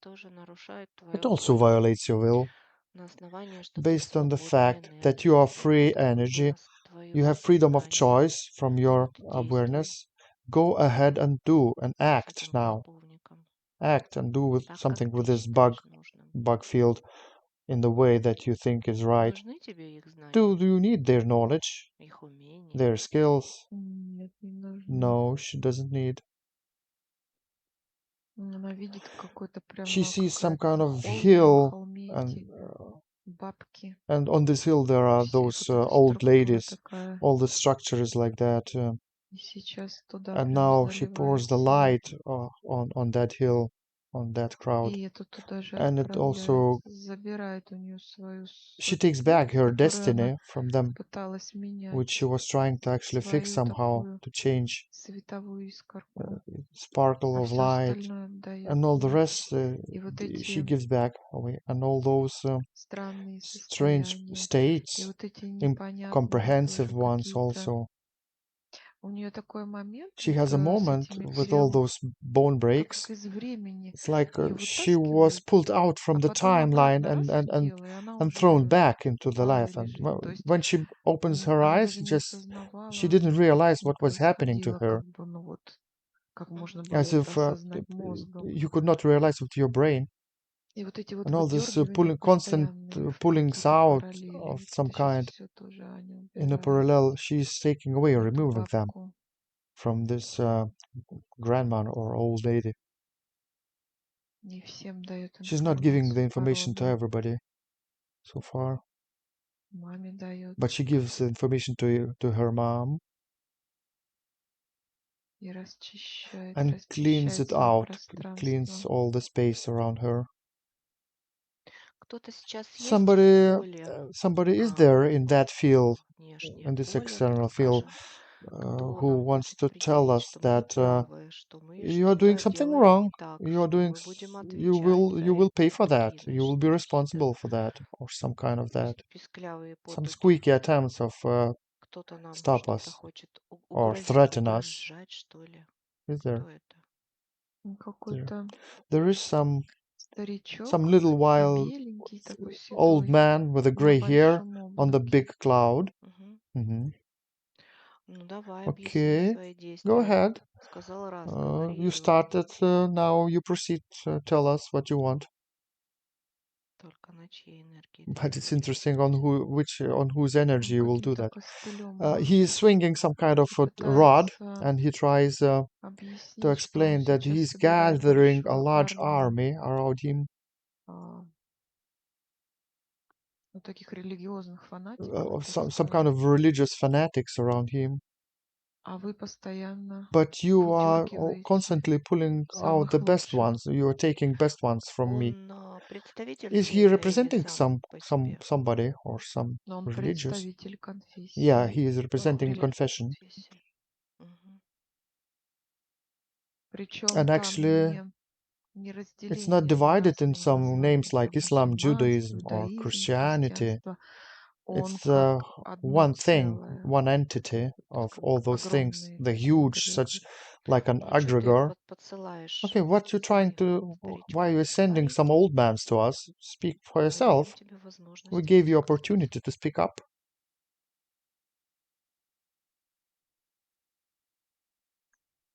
Тоже нарушает It твою also волю violates your will, на основании, что ты based on the свободная fact that you энергия, are что free мозг energy, вырос твое you have freedom of сознание. choice from your Вот действуй awareness. Go ahead and do and с act этим now. клубовником Act and do with так, как something with ты this считаешь нужным. bug field in the way that you think is right. Нужны тебе их Do знания, you need their knowledge, их умения? their skills? Нет, не нужны. No, she doesn't need. Она видит какой-то She прямо sees some какая-то kind of холм, на hill, холме эти бабки. and on this hill there У are всех those вот эта old структура ladies. такая. All the structure is like that. И сейчас туда And прям now she заливает pours the свет. light on that hill, on that crowd. И это туда же And it отправляет, also, забирает у нее свою she takes судьбу, back her которую она destiny from them, пыталась which she менять, was trying to actually fix свою somehow, такую to change световую искорку, sparkle а of все light. остальное отдает And all the ей. rest И вот she эти gives back away. And all those странные strange состояния, и states, вот эти непонятные incomprehensive тоже ones какие-то. also. У нее такой момент She вот has a с moment этими with all всем, those bone breaks. как из времени. It's like Ее she was вытаскивают, pulled out from а the потом timeline обратно раз в тело, и она and thrown уже back into the life. плавали And лежит. То есть when she opens her она eyes, даже не just she осознавала, didn't realize что what was happening to происходило, her, как бы, ну вот, как можно было as это if осознать мозгом. you could not realize with your brain. И вот эти вот And all this выдергивания constant постоянные в pullings какие-то out параллели. of Вот some это сейчас kind все тоже Аня in a убирает. parallel, she's taking away or Эту removing them бабку. from this grandma or old lady. Не всем дает She's not giving the информацию по information to роду. everybody so far, Маме дает. but she gives the information to her mom И расчищает, and cleans расчищает it свое out, cleans пространство. all the space around her. Кто-то сейчас есть в Somebody, поле, somebody is there in вот that field, внешнее in this поле, external так field, скажем, кто who нам wants хочет to tell предъявить, us что мы не that правы, что мы you are doing что-то something делаем не wrong. так, You are что doing. мы будем You отвечать will. за You will pay эти for that. такие, You знаешь, will be какие-то responsible for that, or some kind of that. писклявые Some подвиги. squeaky attempts of Кто-то нам stop что-то us хочет or угрозить, threaten us. угрожать, что ли. Is Кто there? это? Какой-то There is some старичок, little while беленький такой old седой, man with a на gray hair большом on the облаке. big cloud. Мгм. Mhm. Ну, давай, объясни Okay, свои go действия. ahead. Сказал раз, говори You два. started. Now you proceed. Tell us what you want. Только на чьей энергии ты But это it's будешь interesting on делать? on whose energy Он you will do каким-то that. костылем He is машет swinging some kind of и a rod, пытается and he tries to объяснить, что он explain that сейчас he's собирает gathering a большую large армию army around him, ну, таких религиозных фанатиков, так some kind скажем. of religious fanatics around him. А вы постоянно But you are выдергиваете constantly pulling out the самых best лучших. ones. You are taking best ones from me. Он представитель Is he веры или representing сам по себе? somebody or some Но он religious? представитель Yeah, конфессии. he is representing Представитель confession. конфессии. Мгм. Причем And там actually, не it's not разделение на divided in разные some names названия, like там Islam, мусульманство, Judaism, or иудаизм, Christianity. христианство. Он It's как одно one thing, целое, one entity вот of all как those things. огромный The такой huge, such эгрегор. like an Ну, что ты aggregor. подсылаешь Okay, what you trying своим to? Why старичкам? you sending Говори. some old mans to us? Speak for Мы даем yourself. тебе We возможность gave you высказаться. opportunity to speak up.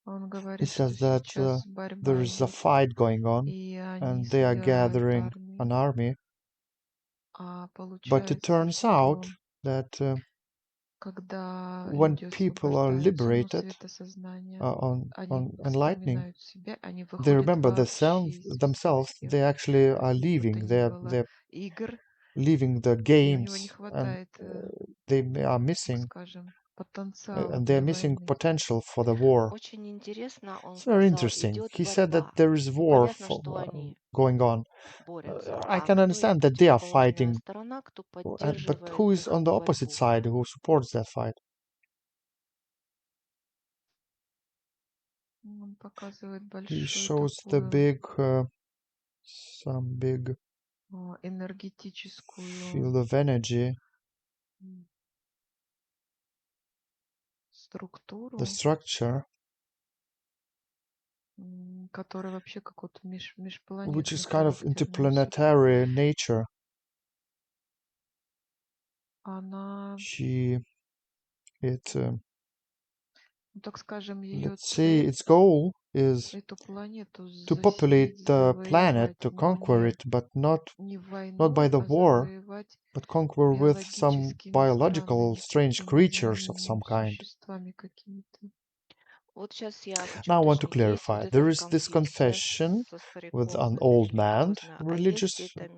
Он He говорит, что says that сейчас there борьба is a идет, fight going on, и они and they are собирают gathering армию. an army. А But it получается, turns out что that когда when люди people are освобождаются, ну, liberated светосознания, они on enlightening, вспоминают себя, они they выходят remember вообще из themselves. систем, They actually are каких бы то leaving. ни было They're игр, leaving the и у него не games, and хватает, they are так missing, скажем, потенциала and they're для missing войны. potential for the war. Очень интересно, он It's very сказал, interesting. идет He said that борьба. there is war Непонятно, что они going on. борются. I А can кто understand that they are противоположная fighting, сторона, кто but поддерживает who is их on the opposite борьбу? side who supports that fight? Он показывает He большую shows the такую some big энергетическую field of energy, the структуру, structure, которая вообще какой-то which межпланетный is kind of характер носит. interplanetary nature. Она, ну, так скажем, ее Let's say цель its goal is эту планету to populate заселить, the planet, завоевать, to но conquer it, but не not by войной, the а war, завоевать but conquer with some биологическими biological странными strange такими creatures of some изменениями, kind. существами какими-то. Вот сейчас я хочу Now I want to уточнить, есть вот clarify. эта There вот is this конфессия confession со with an стариком old man, религиозная, а есть religious, где-то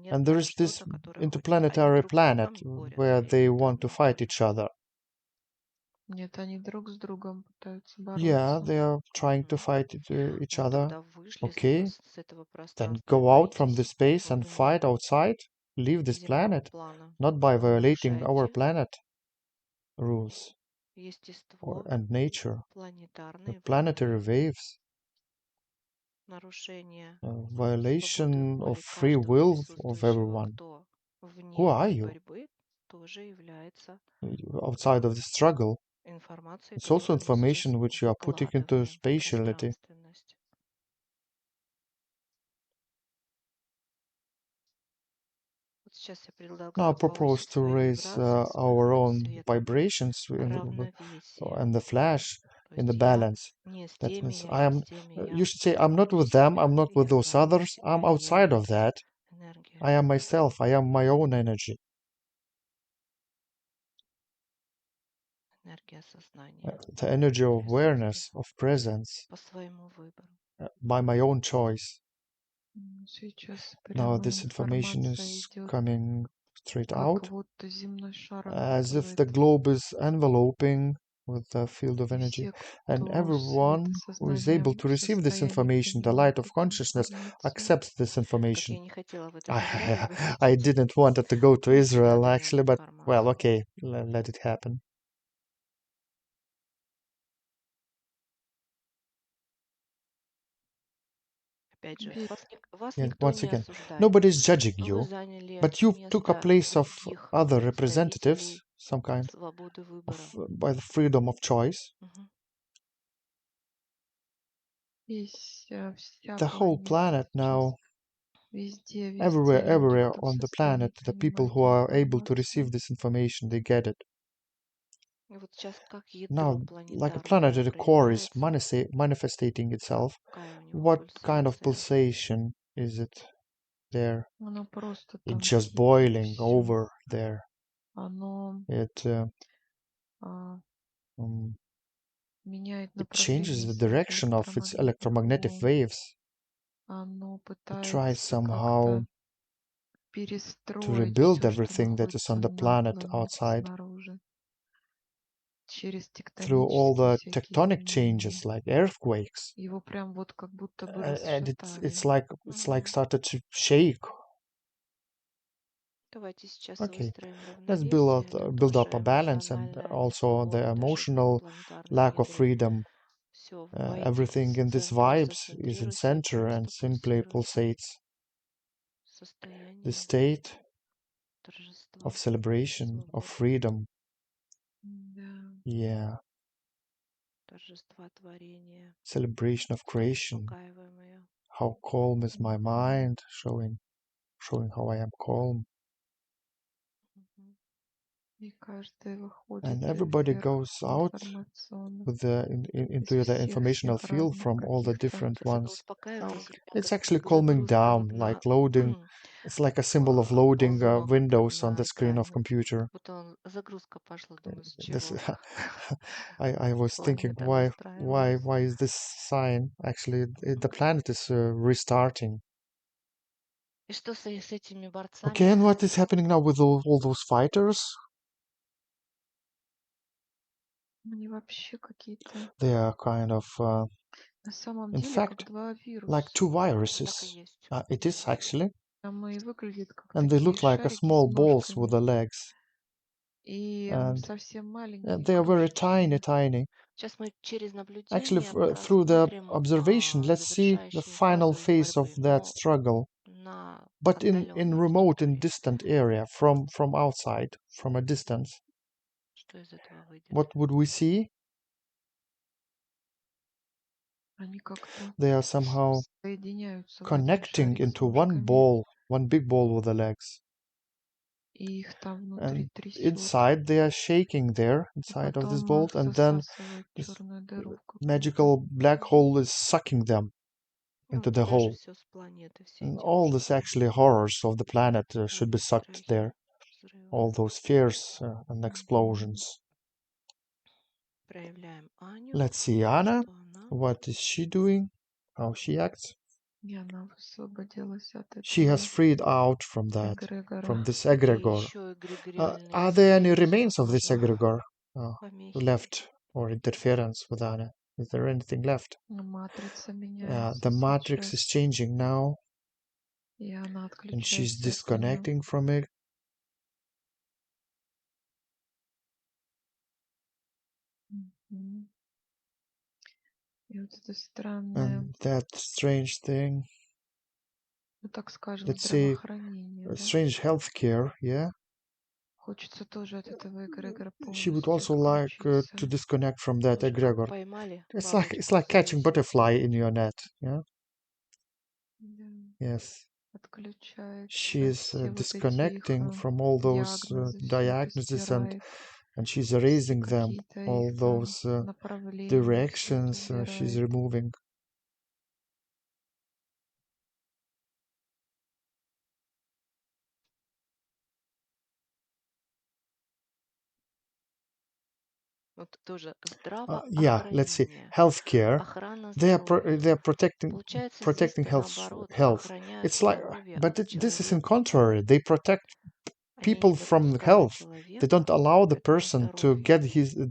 and there межпланетное is this что-то, которое хочет, они interplanetary друг с planet другом борются where they или want там to fight наоборот? each other. Нет, они друг с другом пытаются Yeah, бороться. they are trying to Мгм. fight each Ну other. тогда вышли Okay, с этого then пространства и go out from the боритесь space во and имя fight outside. Leave this земного planet, плана. not by Вы violating our нарушаете planet rules естество and nature, the планетарной planetary волны, waves, нарушение свободы violation of воли free каждого will of присутствующего, everyone. кто Who вне are этой you борьбы, тоже является outside of the struggle? информацией, It's also которую мы сейчас information which you are putting into вкладываем в spatiality. пространственность. Вот сейчас я Now I предлагаю propose повысить to свои raise вибрации, свой our ход own света, vibrations равновесие. and the flash То in the есть я balance. не с That теми, means я I не am, с теми, you я should say, I'm not with them, I'm себя, not with я those саму others, I'm себя, я outside of есть that. энергия, I am myself, I am my own energy, энергия сознания, the energy of присутствия awareness, of presence, по своему выбору. by my own choice. Сейчас Now прямо this information информация is идет, coming straight как out, вот земной шар as if the окутывает. globe is enveloping with the field of И energy, все, and кто everyone who is able светосознанием to в receive this состоянии, information, the принимает light of эту consciousness, информацию. accepts this Как information. я не хотела в это I, заглядывать, I didn't want it to go to мы всегда Israel даем actually, but well, информацию. okay, let it happen. Опять же, Верь. вас And никто once не again, осуждает. nobody's judging Вы you, заняли but you took a место place of других other representatives, представителей some kind свободы of выбора. by the freedom of choice. Мгм. Весь, вся The whole планета planet сейчас, now, везде люди, everywhere кто в on the planet, состоянии the people принимать who эту are able to информацию. receive this information, they get it. И вот сейчас как ядро Now, like a planet планетарное at the core is проявляется, manifesting itself. какая у него What kind of пульсация. pulsation is it there? Оно просто It's там just кипит и boiling все. over there. Оно It а, um, меняет it changes направление the своих direction of its электромагнитных electromagnetic волн. waves. Оно It tries пытается somehow как-то to перестроить rebuild все, что everything that is находится on the planet над outside снаружи, через through all тектонические the всякие tectonic изменения. changes like earthquakes. Его прям вот как будто бы And it's расшатали. like Мгм. started to shake. Давайте сейчас Okay, выстроим let's равновесие, build тоже up a balance and эмоциональная also the несвобода даже в emotional планетарном lack of ядре. freedom. Все, войдите Everything в in this центр, vibes is in зацентрируйте и center and просто simply пульсируйте. pulsates. The Состояние state of торжества, celebration, of свободы, freedom. Да. Yeah, торжества творения. celebration of Как creation. успокаиваем ее. How calm is my Мгм. mind, showing how I am calm. Мгм. И каждый выходит And everybody вверх goes out информационно with the из into the informational всех field разных from all the каких-то different Сейчас это ones. успокаивает, если у меня It's как actually calming загрузка down, вот like на loading. It's like a symbol of loading ползунок windows on на the screen of экране. computer. Как будто загрузка пошла, думаю, с This, чего I was thinking, планета настраивается. why is this sign? Actually, the planet is restarting. И что с этими Okay, борцами? and what is happening now with all those fighters? Они вообще какие-то They are kind of, на самом in деле fact, как два like вируса. two Так и viruses. есть. It is actually, Там и выглядят как and they такие look like a шарики с small balls with ножками. the legs, И and совсем маленькие, they are very tiny, крошечные. tiny. Сейчас мы через Actually, наблюдение through the просмотрим observation, let's see the завершающую final фазу их phase of борьбы, that но struggle. на But in отдаленной remote and территории. distant area, from outside, from a distance, Что из этого выйдет? what would we see? Они как-то They are somehow соединяются в один connecting шарик с into one ножками. ball, one big ball with the legs. И их там внутри And трясет. inside, they are shaking there, И inside of this потом ball, их and then засасывает this черную дыру в какую-то. magical black hole is sucking them Ну, into вот the туда же hole. все с планеты, все And эти all this ужасы, actually horrors of the planet should be боли, sucked there. страхи, взрывы. All those fears and Мгм. explosions. Проявляем Аню, Let's see Anna. что она What is she doing? How she acts? И она высвободилась от She has этого freed out from that, from эгрегора. this какие egregor. еще эгрегориальные Are there any вирусы, remains of this возможно, egregor помехи? left or interference with Anna? Is there anything left? Матрица The меняется matrix is сейчас. changing now, И она and she's отключается от нее. disconnecting from it. Мгм. И вот это странное, And that strange thing, ну так скажем, let's say, здравоохранение, да? strange healthcare, yeah? Хочется тоже от этого эгрегора She would полностью also like отключиться. to disconnect from that Тоже как egregor. поймали It's бабочку like за catching узел. butterfly in your net, yeah? Да. Yes. Отключается She is все вот эти их disconnecting from all those диагнозы, все это diagnoses стирает. and she's Все erasing them, какие-то all их там those направления, все это directions she's убирает. removing. Вот тоже Yeah, let's see. здравоохранение, Healthcare. охрана They are здоровья. they are protecting Получается, protecting здесь-то health наоборот health. охраняют It's like, здоровье but this is in человека. contrary. They protect Они не people from допускают health. They don't человека allow к the этому person to здоровью. get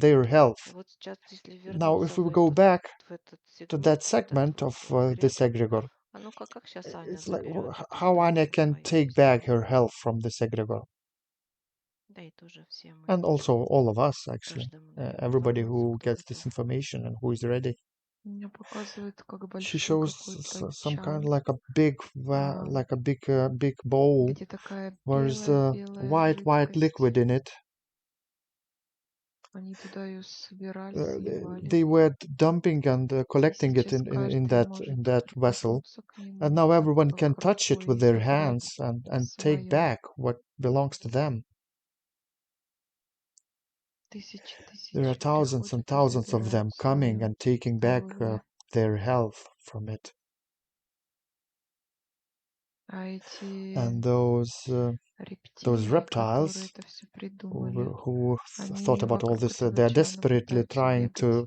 their health. И вот сейчас, если Now, вернуться if we go back в этот to that сегмент, в этот segment вот of this эгрегор, egregor, а ну-ка, как сейчас Аня it's like заберет это how Anya здоровье can свое take к back себе? her health from this egregor, Да и тоже все мы, and also all of us actually, каждому дает everybody информацию, who кто gets this готов. information and who is ready. Мне показывает как She большой shows какой-то some kind of чан, like a big, а, like a big bowl. где такая There's белая-белая white жидкость. liquid in it. Они туда ее собирали, сливали. They were dumping and И collecting it сейчас in каждый that может vessel, прикоснуться к and нему, now как everyone бы can в touch it рукой with и their забрать hands and take свое. back what belongs to them. There are Тысячи thousands and приходят и thousands of забирают them coming свое and taking back здоровье. their health from it. А эти And those рептилии, которые reptiles это все придумали, who thought они about all вокруг this, этого they are чана desperately пытаются trying бегать to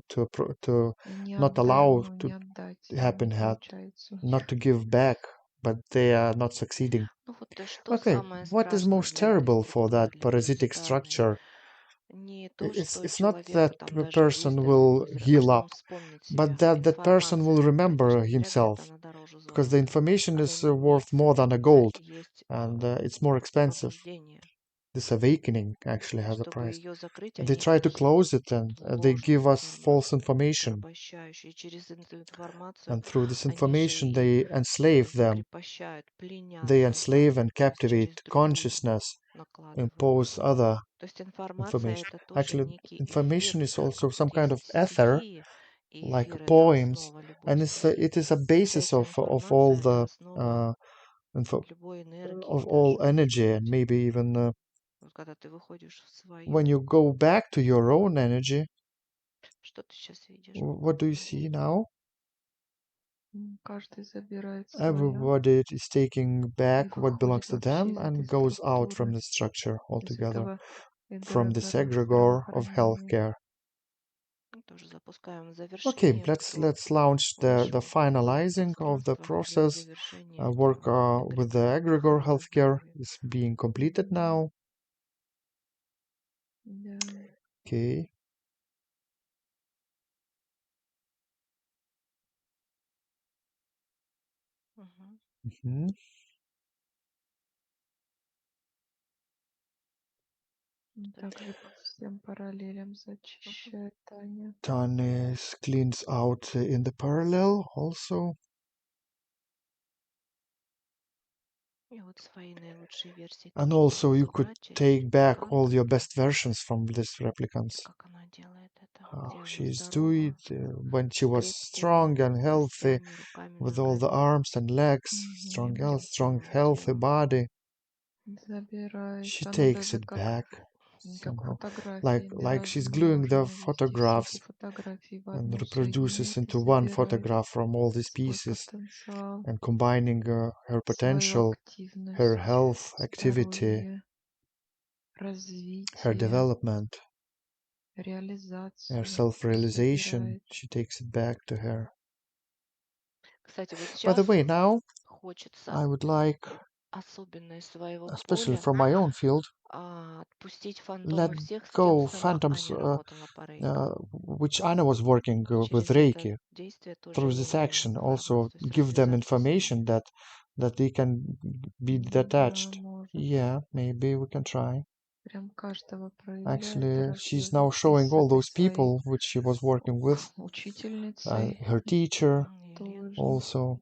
и не not allow to не отдать, и не happen, получается у not них. to give back, but they are not succeeding. Ну вот что Okay, самое what is страшное most для этой terrible for структуры, that для parasitic паразитарной? structure? Не то, что It's not человеку that там the даже person выздороветь will быстро, а heal что up, он вспомнит but себя. that person Информация, will она, remember конечно, зря himself, где-то она дороже because the золота. information Она is не имеет worth more than a цениться, gold, есть and it's more expensive. пробуждение. This awakening actually И has a чтобы price. ее закрыть, They они try to всуют close it and they ложную give us false информацию, information, порабощающую. И через эту информацию and through this они же information и they enslave them. закрепощают, пленят They enslave сознание, and то есть через captivate другую consciousness, накладывают. impose other То есть информация information. это тоже Actually, некий эфир, information is also как some вот kind of есть ether, стихии, и like эфир это poems, основа любой and стихии. it is a Вся basis эта of all информация это the основа uh, info, любой энергии of all даже, может energy, and быть. maybe even Вот когда ты выходишь в when свое, you go back to your own energy. что ты сейчас видишь? What do you see now? Каждый забирает свое Everybody is taking и back what belongs выходит to вообще them из этой and goes out from структуры, the structure из altogether, этого from this эгрегора egregor of здравоохранения. healthcare. Ну, тоже запускаем Okay, завершение. let's Кто launch the вышел в finalizing of the пространство для process. завершения Work этого with the эгрегора egregor охраны healthcare здоровья. is being completed Мгм. now. Да. Okay. Мгм. Mhm. Также по всем параллелям зачищает Таня. Done is cleans out in the parallel also. И вот свои наилучшие версии And тоже also можно you could забрать через take back all репликанта. your best versions from these replicants. Как она делает это, How где она she's doing здорова, it when she с was крепкими strong and healthy, костями, руками, with all the ногами, arms and legs, strong Мгм. health, всем strong целым healthy телом. body. Забирает. She Оно takes даже it back как somehow, фотографиями like she's gluing the размножено вести все эти photographs фотографии в and одну reproduces соединять и into one забирает photograph from all these свой pieces потенциал, and combining her свою potential, her активность, health, activity, здоровье, her развитие. development. her реализацию self-realization. собирает. She takes it back to her. Кстати, вот By the сейчас way, now хочется, I would like, особенно из своего especially поля, from my own field, отпустить let фантомы всех, с кем go сама phantoms Аня работала по рейки. which Anna was working И with через это Reiki. действие тоже Through this ей action, also информацию с give them реализацией своей. information that they can be Да, detached. может. Yeah, maybe we can try. Прям каждого проявляет, Actually, she's now и showing с all этой those своей people which she was working with, учительницей her teacher Елена. тоже. also,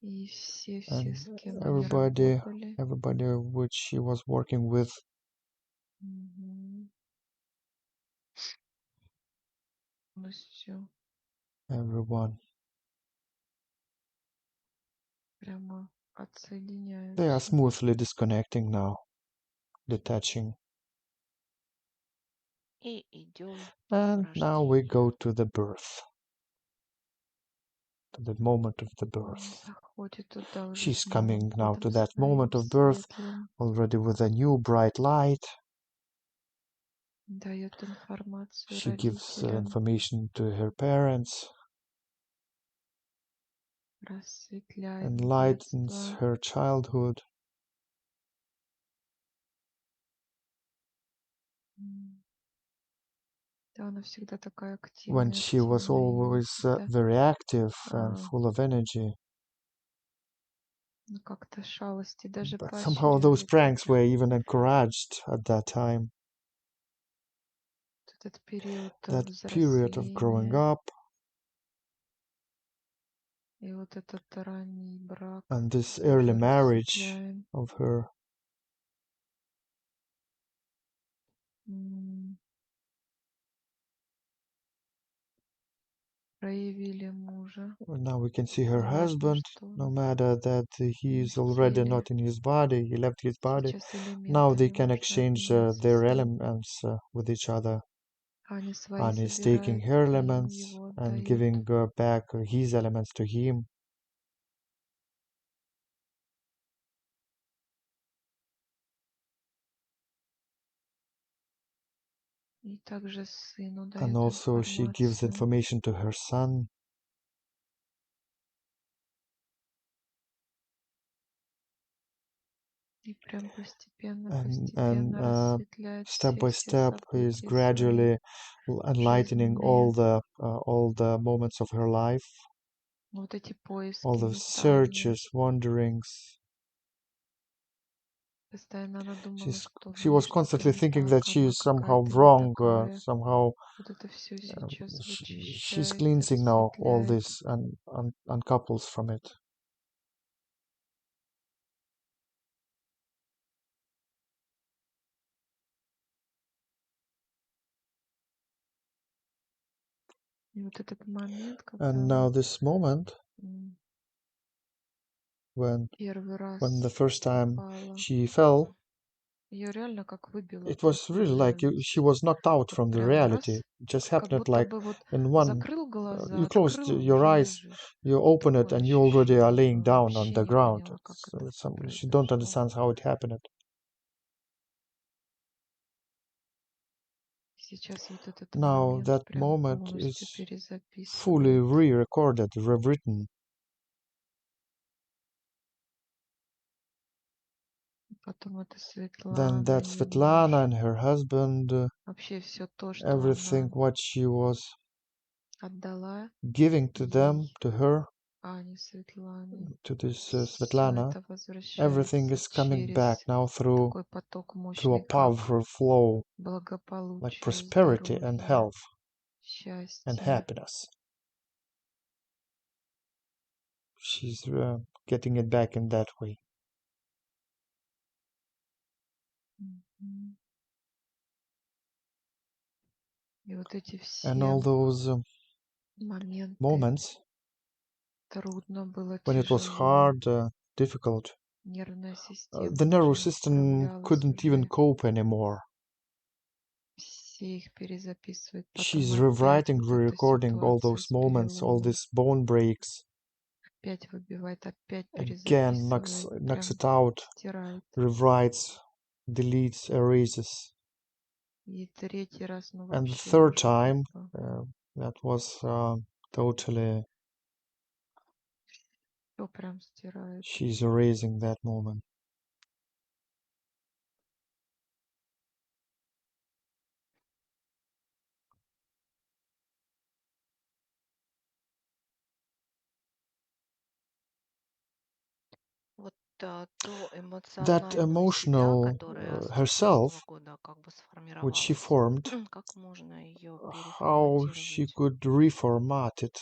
И все, and с кем они everybody, работали. everybody which she was working with. Мгм. Полностью Everyone. прямо They are отсоединяются. smoothly disconnecting now, detaching. И идем в And now we рождение. go to the birth, to the moment of the Он birth. заходит туда уже She's с Новым coming now to годом that своим moment of birth, светлым, already with a new bright light. дает информацию She gives родителям, information to her parents, рассветляет enlightens детство, her childhood. М. Да, она всегда такая When активная, she was активная, и always всегда very active and а, full of energy. ну, как-то шалости даже But somehow those поощряет. И pranks were прям even encouraged at that time. вот этот период That period of growing взросления up и вот этот ранний брак and this early тоже marriage рассветляем. of her. М. Проявили мужа, Now we can see her неважно, husband, что no он matter that he не is в already теле, not in his body, he left his body. сейчас Now they элементами can можно exchange обменяться their своими. elements with each other. Аня свои And is taking забирает, her а им elements его and отдает. giving back his elements to him. И также сыну And дает also she gives информацию. information to her son. И прям постепенно, And постепенно рассветляет step by все step is события своей gradually enlightening жизненные. all the moments of her life, Вот эти all поиски, the метания. searches, wanderings. Постоянно она думала, что She was внешне то constantly не thinking that так, she она is somehow какая-то не wrong, такая. somehow Вот это все сейчас she's вычищает, cleansing now all рассветляет. this and uncouples from it. И вот этот момент, когда And now this moment м, when первый the раз first time упала, she fell, ее реально как выбило it was просто из really like she реальности. was knocked out Вот from the прям reality. раз, It just как happened будто like бы вот in one. закрыл глаза, You closed открыл, your уже eyes, лежишь. you open it, Такое and you already are ощущение laying было. down on Вообще the не ground. поняла, как это She don't произошло. understand how it happened. Сейчас вот этот Now момент that прям moment полностью is fully перезаписывает. re-recorded, rewritten. Потом это Then Светлана, that ее Svetlana муж. and her husband, Вообще все то, что everything она what she was отдала giving to them, ей, to her, Ане, Светлане, to this все Svetlana, это everything возвращается is coming back через now through такой поток a мощный, как powerful flow, like благополучие, prosperity and здоровье, health and счастье. happiness. She's getting it back in that way. Мгм. И вот эти And all все those моменты moments трудно было, when it was тяжело, hard, difficult, нервная система the nervous уже не system справлялась couldn't even уже. cope anymore. Все их перезаписывает, потом She's опять rewriting, вот эта re-recording all ситуация those с moments, all переломом, these bone breaks, опять выбивает, опять again knocks перезаписывает, knocks прям it out, стирает. rewrites, deletes, erases. И третий раз, ну, And the вообще third уже time, как that was totally, всё прям стирает. she's erasing that moment. Вот ту That эмоциональную себя, emotional которая с herself, 14-го года как бы which she сформировалась, formed, как можно ее how she переформатировать? could reformat it,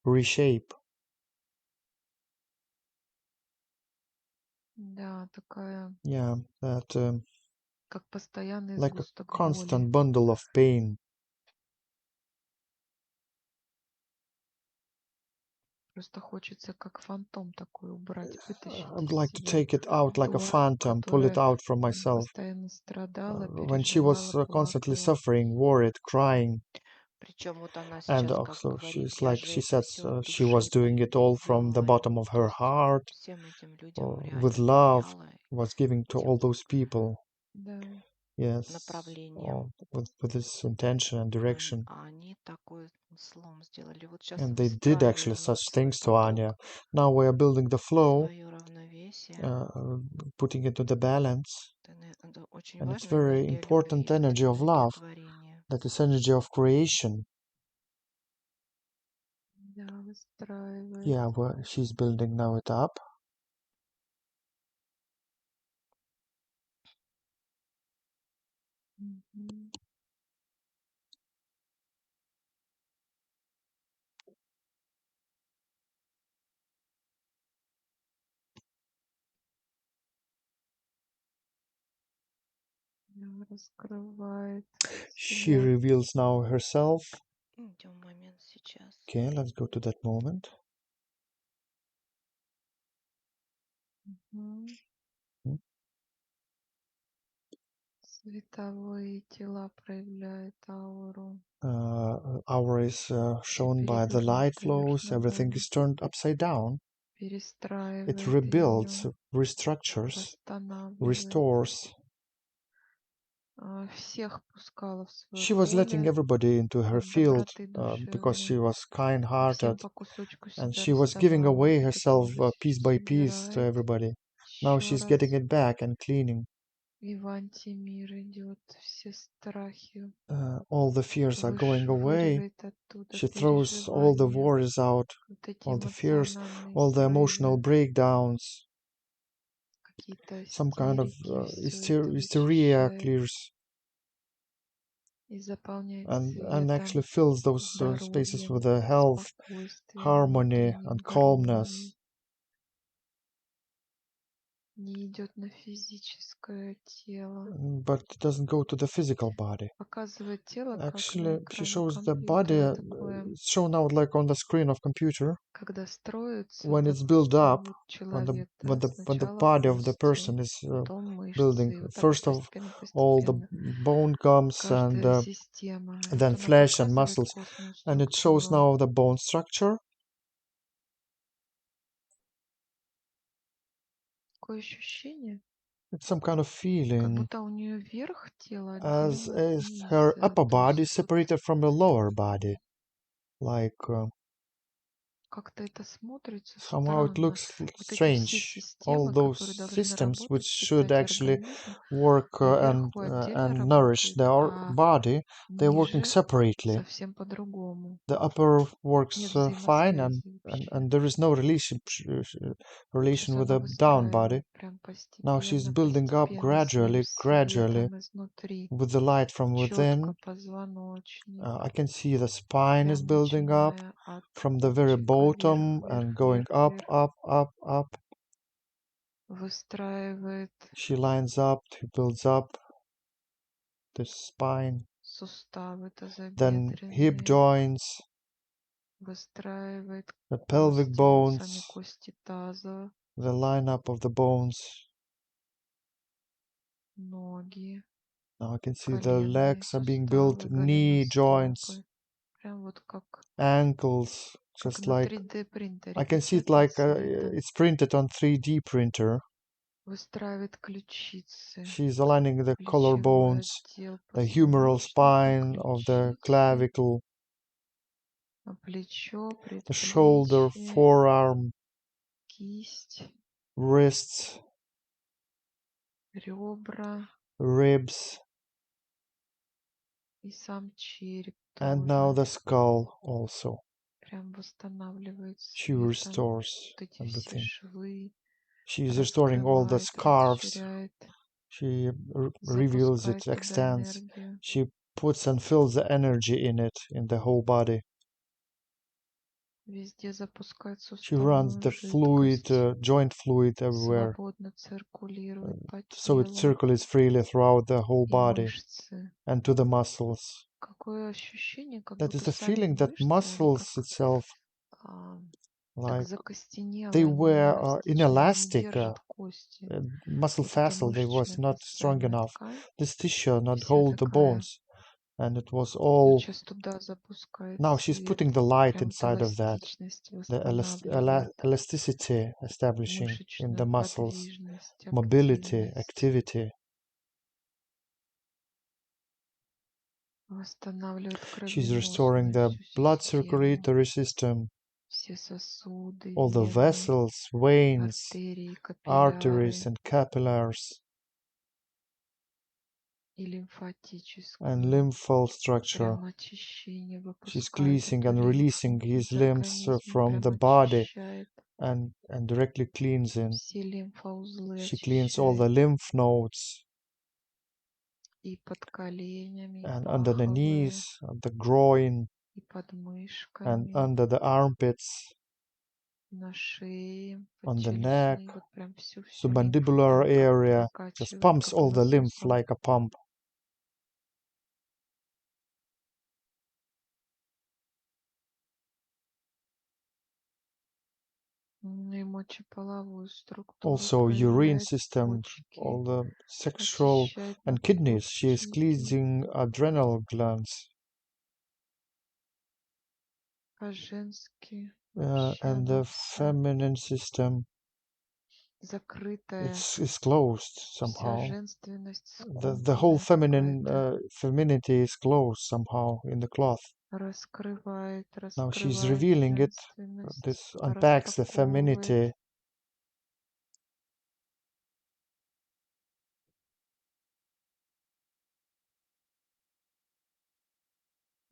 reshape. Да, такая, Yeah, that как постоянный like a сгусток боли. constant bundle of pain. Просто хочется как фантом такой убрать, вытащить I'd из like to себя. take it out like a То, phantom, pull it которое out from myself. постоянно страдала, When she was переживала, constantly плакала. suffering, worried, crying, Причем вот она and сейчас, как also говорит, she's я like, же she это says все от she was души doing it all from the делала bottom им, of то her есть heart, всем этим людям with реально love, доверяла was giving to all этим those people. Да. Yes, направлениям. with this intention and direction. А они такой слом сделали. Вот сейчас And they did actually выстраиваем мы such свой things to Anya. поток, Now we are building the flow, свое равновесие. putting it to the balance. Это очень And it's важная very энергия любви, important energy of энергия love, творения. that is energy of creation. Да, выстраивает. Yeah, she's building now it up. Мгм. Да, раскрывает She себя. reveals now herself. Идем момент сейчас. Okay, let's go to that moment. Мгм. Hmm. Световые тела проявляет ауру. Our is Все shown by the light перевернуто вверх flows. Everything ногами. is turned upside down. It Перестраивает rebuilds, ее, restructures, восстанавливает. restores. Всех пускала в свое She was letting поле everybody into her от field доброты because she душевной. was И kind-hearted, всем по кусочку and себя she was giving раздавала. away Потом herself уже piece by piece to собирает everybody. Now еще she's getting раз. it back and cleaning. И в антимир идет, все страхи All the fears are going away. вышвыривает оттуда, She throws all the переживания, worries out, вот эти all the fears, эмоциональные all the emotional срывы, breakdowns. какие-то Some kind of истерики, все это hysteria вычищает clears и заполняет and светом, actually fills those spaces with здоровьем, health, спокойствием, harmony, and внутренним calmness. гармонией. Не идет на физическое тело. But it doesn't go to the physical body. Показывает тело как на Actually, she экране shows the body, компьютера такое, it's shown out like on the screen of computer. когда строится, When it's built допустим, up, вот when the человек, when да, the when the сначала body of the кости, person is потом building, мышцы, и вот так вот first of all the постепенно. bone comes and Каждая система. И вот then она flesh and показывает muscles, костную and it shows структуру. now the bone structure. Такое ощущение, It's some kind of как feeling будто у нее верх тела as отделен от if her низа. upper То body есть is вот separated from the lower body. Like как-то это смотрится somehow it странно. looks Вот эти все strange. All системы, those которые должны systems which работать, should питать actually организм, work наверху отдельно and nourish работают, their а body, they're working ниже separately. совсем по-другому. The upper works Нет fine, взаимосвязи вообще. and there is no relation Сейчас with она the down body. выстраивает прям Now she's постепенно, building up постепенно своим gradually, gradually светом изнутри. with the light from Четко within. позвоночник, I can see the spine is прям building up начиная от from the very копчика вверх, bottom and вверх, going вверх, up, вверх. up, up, up. Выстраивает She lines up, builds up the spine, суставы then hip тазобедренные, joints, выстраивает the pelvic кости, вот сами bones, кости таза, the lineup of the bones. ноги, Now I can see the коленные legs are being built, суставы, knee joints, голеностопы. Прям вот ankles, как just на like 3D принтере I can see it like печатается это. it's printed on 3D printer. Выстраивает ключицы, She's aligning the плечевой collarbones, отдел the humeral позвоночника, spine of the ключицы, clavicle, плечо, the shoulder, предплечье, forearm, кисть, wrists, ребра ribs, и сам череп and now тоже. the skull also. Прям восстанавливает She светом restores вот эти все everything. швы, She's restoring all the раскрывает, scarves. расширяет, She reveals it, запускает туда extends. энергию. She puts and fills the energy in it, in the whole body. Везде запускает She runs суставную the fluid, жидкость. joint fluid everywhere, Свободно циркулирует по so it телу circulates freely throughout the whole и body мышцы. and to the muscles. Какое ощущение, как That is будто the сами feeling that мышцы, они muscles как, itself, а, как like закостенело, they они не were эластичны, они не inelastic, держат кости. muscle Вот эта fascia, they was мышечная not strong костная enough. ткань This tissue not вся hold the такая. bones, and it was И all. сейчас туда запускает Now she's свет, putting the light прям вот inside of that, эластичность the восстанавливает, elasticity establishing in the мышечную muscles, подвижность, mobility, активность. activity. Восстанавливает She's restoring кровеносную the всю blood систему, circulatory system, все сосуды, all the вены, vessels, veins, артерии, arteries, капилляры and capillaries, и and лимфатическую. lymphal structure. Прям очищение She's выпускает cleansing эту and лимфу releasing his из limbs организма, from прям the body очищает. and directly cleansing. Все лимфоузлы She cleans all the очищает. lymph nodes И под коленями, и and under the паховые, knees, the groin, и под and мышками, under the armpits, на шее, on the neck, подчелюстной. Вот прям всю лимфу submandibular прям как area. Just прокачивает, pumps как all the lymph насосом. like a pump. И мочеполовую структуру Also, urine проявляет, system, почки, all the sexual очищает and kidneys. She is надпочечники. cleansing adrenal glands По-женски вообще and the она вся feminine system. закрытая, It's closed вся somehow. женственность The whole скомканная feminine какая-то. femininity is closed somehow in the cloth. Раскрывает, Now she's раскрывает revealing it. женственность, This unpacks the распаковывает. femininity.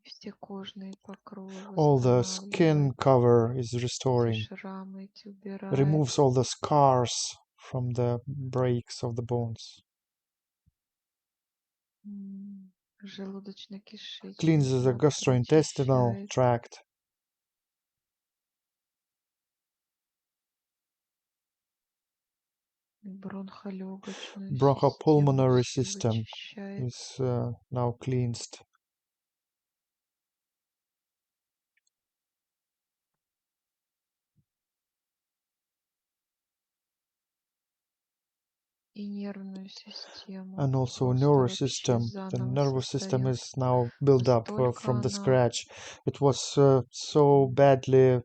Все кожные покровы All the skin восстанавливает. cover is Эти restoring. шрамы эти убирает. Removes all the scars from the breaks of the bones. Желудочно-кишечный Cleanses the тракт gastrointestinal очищает. tract. Бронхолегочную систему Bronchopulmonary всю system вычищает. is now cleansed. И нервную систему And also просто nervous вообще system. The заново nervous system создает. is now built up Настолько from the она, scratch. It was so badly.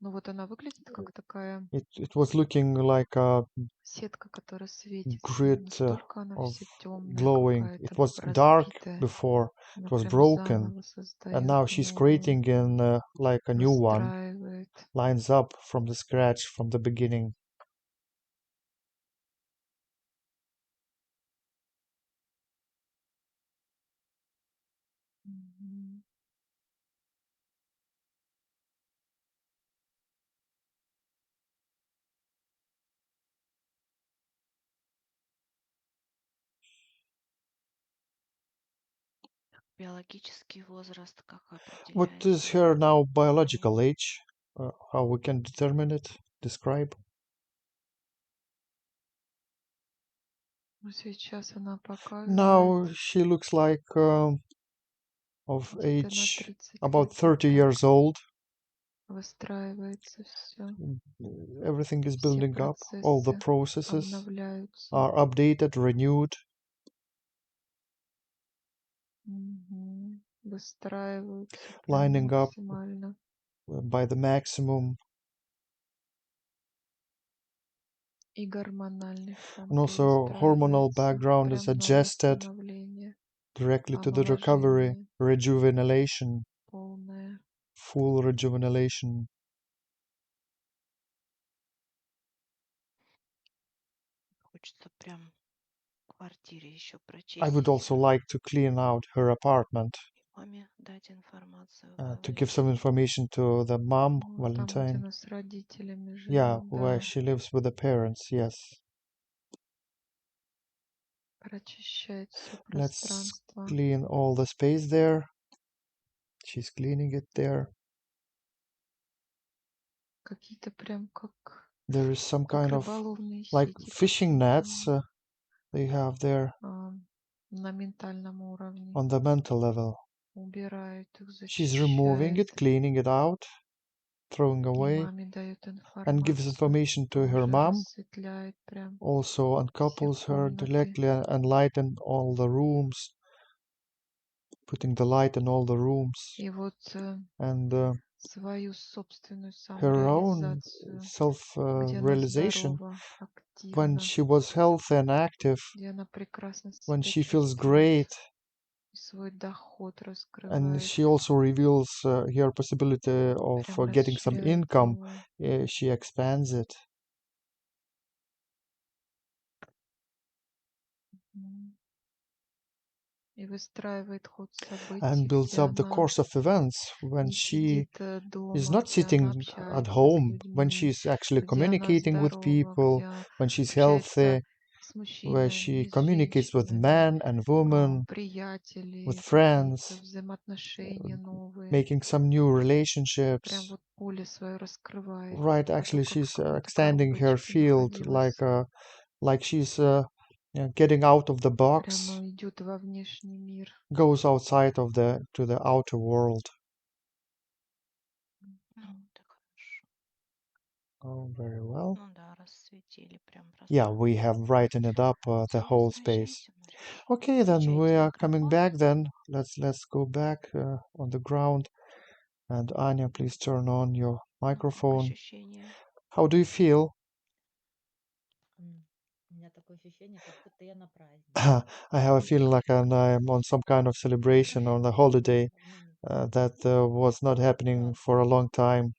ну вот она выглядит как такая It was looking like a сетка, которая светится. grid Настолько она of вся темная glowing. It какая-то, was dark разбитая. before. Она It was прям broken, заново and создает now she's новую, creating in like a new one. выстраивает. Lines up from the scratch from the beginning. Мгм. Биологический возраст как What is определяется? her now biological age? How we can determine it? Describe? Ну, сейчас она показывает Now she looks like of где-то на age 30 about лет 30 вот years так old. выстраивается все. Everything is Все building up. All the процессы processes обновляются. are updated, renewed, Мгм. Выстраиваются прям lining up максимально. by the maximum. И гормональный фон And also hormonal перестраивается background is прям на adjusted восстановление, directly to the recovery, омоложение rejuvenation, полное. full rejuvenation. Хочется прям в квартире еще I would прочистить. also like to clean out her apartment, Маме дать информацию to give some Валентине. information to the mom, Вот там, где Valentine. мы с родителями Yeah, живем, where да, she lives with the parents, yes. прочищает все Let's пространство. clean all the space there. She's cleaning it there. Какие-то прям There is some как kind of рыболовные like сети fishing nets какие-то they have there на ментальном уровне. on the mental level. Убирает их, She's removing зачищает. it, cleaning it out, throwing И away, маме дает and gives информацию. information to her Тоже mom. рассветляет прям Also все uncouples her комнаты. directly and enlighten all the rooms, putting the light in all the rooms. И вот And свою собственную her own самореализацию, где она self-realization здорова, when активна, she was healthy and active, где она прекрасно when себя she feels чувствует, great, и свой доход and раскрывает, she also reveals her possibility of прям getting some расширяет income. его. She expands it М. И выстраивает ход and событий, builds где up the она course of events when не she сидит is дома, not где она sitting at общается с home, when людьми, she's actually где она communicating with здорова, people, где when she's общается healthy, с where мужчинами, she с communicates with женщинами, men and women, with приятели, какие-то friends, взаимоотношения новые. making some new Прям relationships. вот поле свое раскрывает, Right, потом actually, как в she's какой-то extending her коробочке field находилась. like she's getting out of the box, Прямо идет во внешний мир. goes outside of to the outer world. Ну, это хорошо. Oh, very well. Ну да, рассветили прям Yeah, пространство. we have brightened it up the Все, whole space. возвращайте, Мария. Okay, then we Включайте are coming микрофон. back then. Let's go back on the ground. And Anya, please turn on your Ну, как microphone. ощущения? How do you feel? У меня такое ощущение, как будто я на празднике. I have a feeling like I'm on some kind of celebration on a holiday Давно не that was not happening for a long time.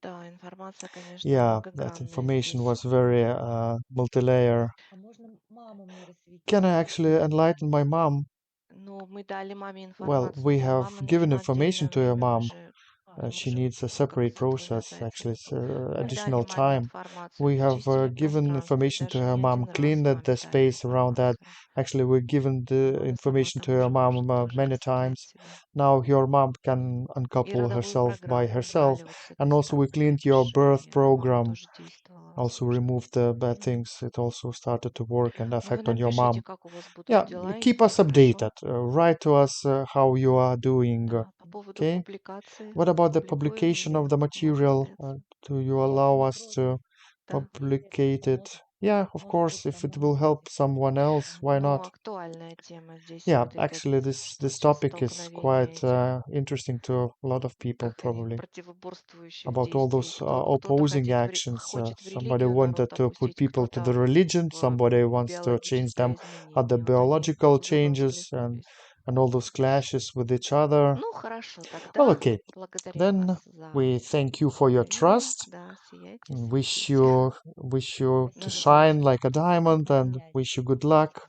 Да, информация, конечно, Yeah, that многогранная information здесь. was very multi-layer. А можно маму мне рассветить? Can I actually enlighten my mom? Ну, мы дали маме Well, информацию. we Для have мамы given нужно information отдельное to your время. Мы mom. же не She можем needs a как бы separate за твой process, задать actually, it's инфу. Мы дали additional маме time. информацию, We have почистили given пространство. И information to даже her не mom, один раз cleaned the маме дали space around that. информацию. Actually, we've given the Мама сама information to там her уже может mom тоже many рассветлять times. себя. Now your mom can И uncouple родовую herself by программу herself. убрали вот с And этой also we стопы cleaned your birth расширения. На маму program, тоже действовало also возможно. removed the bad things. It also started to work and Ну, вы affect on your напишите, mom. как у вас будут Yeah, дела keep идти, us хорошо? updated. Write to us how you are doing. Да, по поводу Okay. публикации. What about the Публикуем publication или of the material? молодец? Do you Я allow не us to против, Да. если publicate it? может, Yeah, of может быть, course. If it will кому-нибудь help someone else, why Ну, not? актуальная тема здесь Yeah, вот этот, actually, this что сейчас topic is столкновение quite этих, interesting to a lot of people, как их, probably. противоборствующих About all действий. those Кто-то opposing actions. хочет в Somebody религию народ wanted to put опустить, people to the кто-то religion. в Somebody wants to change биологическое them at the изменение. Вот они biological друг друга changes схлестнулись. and all those clashes with each other. Ну, хорошо, Well, тогда okay. благодарим Then вас за we thank you for your доверие. trust. Да, сияйте, Wish светите. you to спасибо. shine like a diamond and Сияйте. wish you good luck.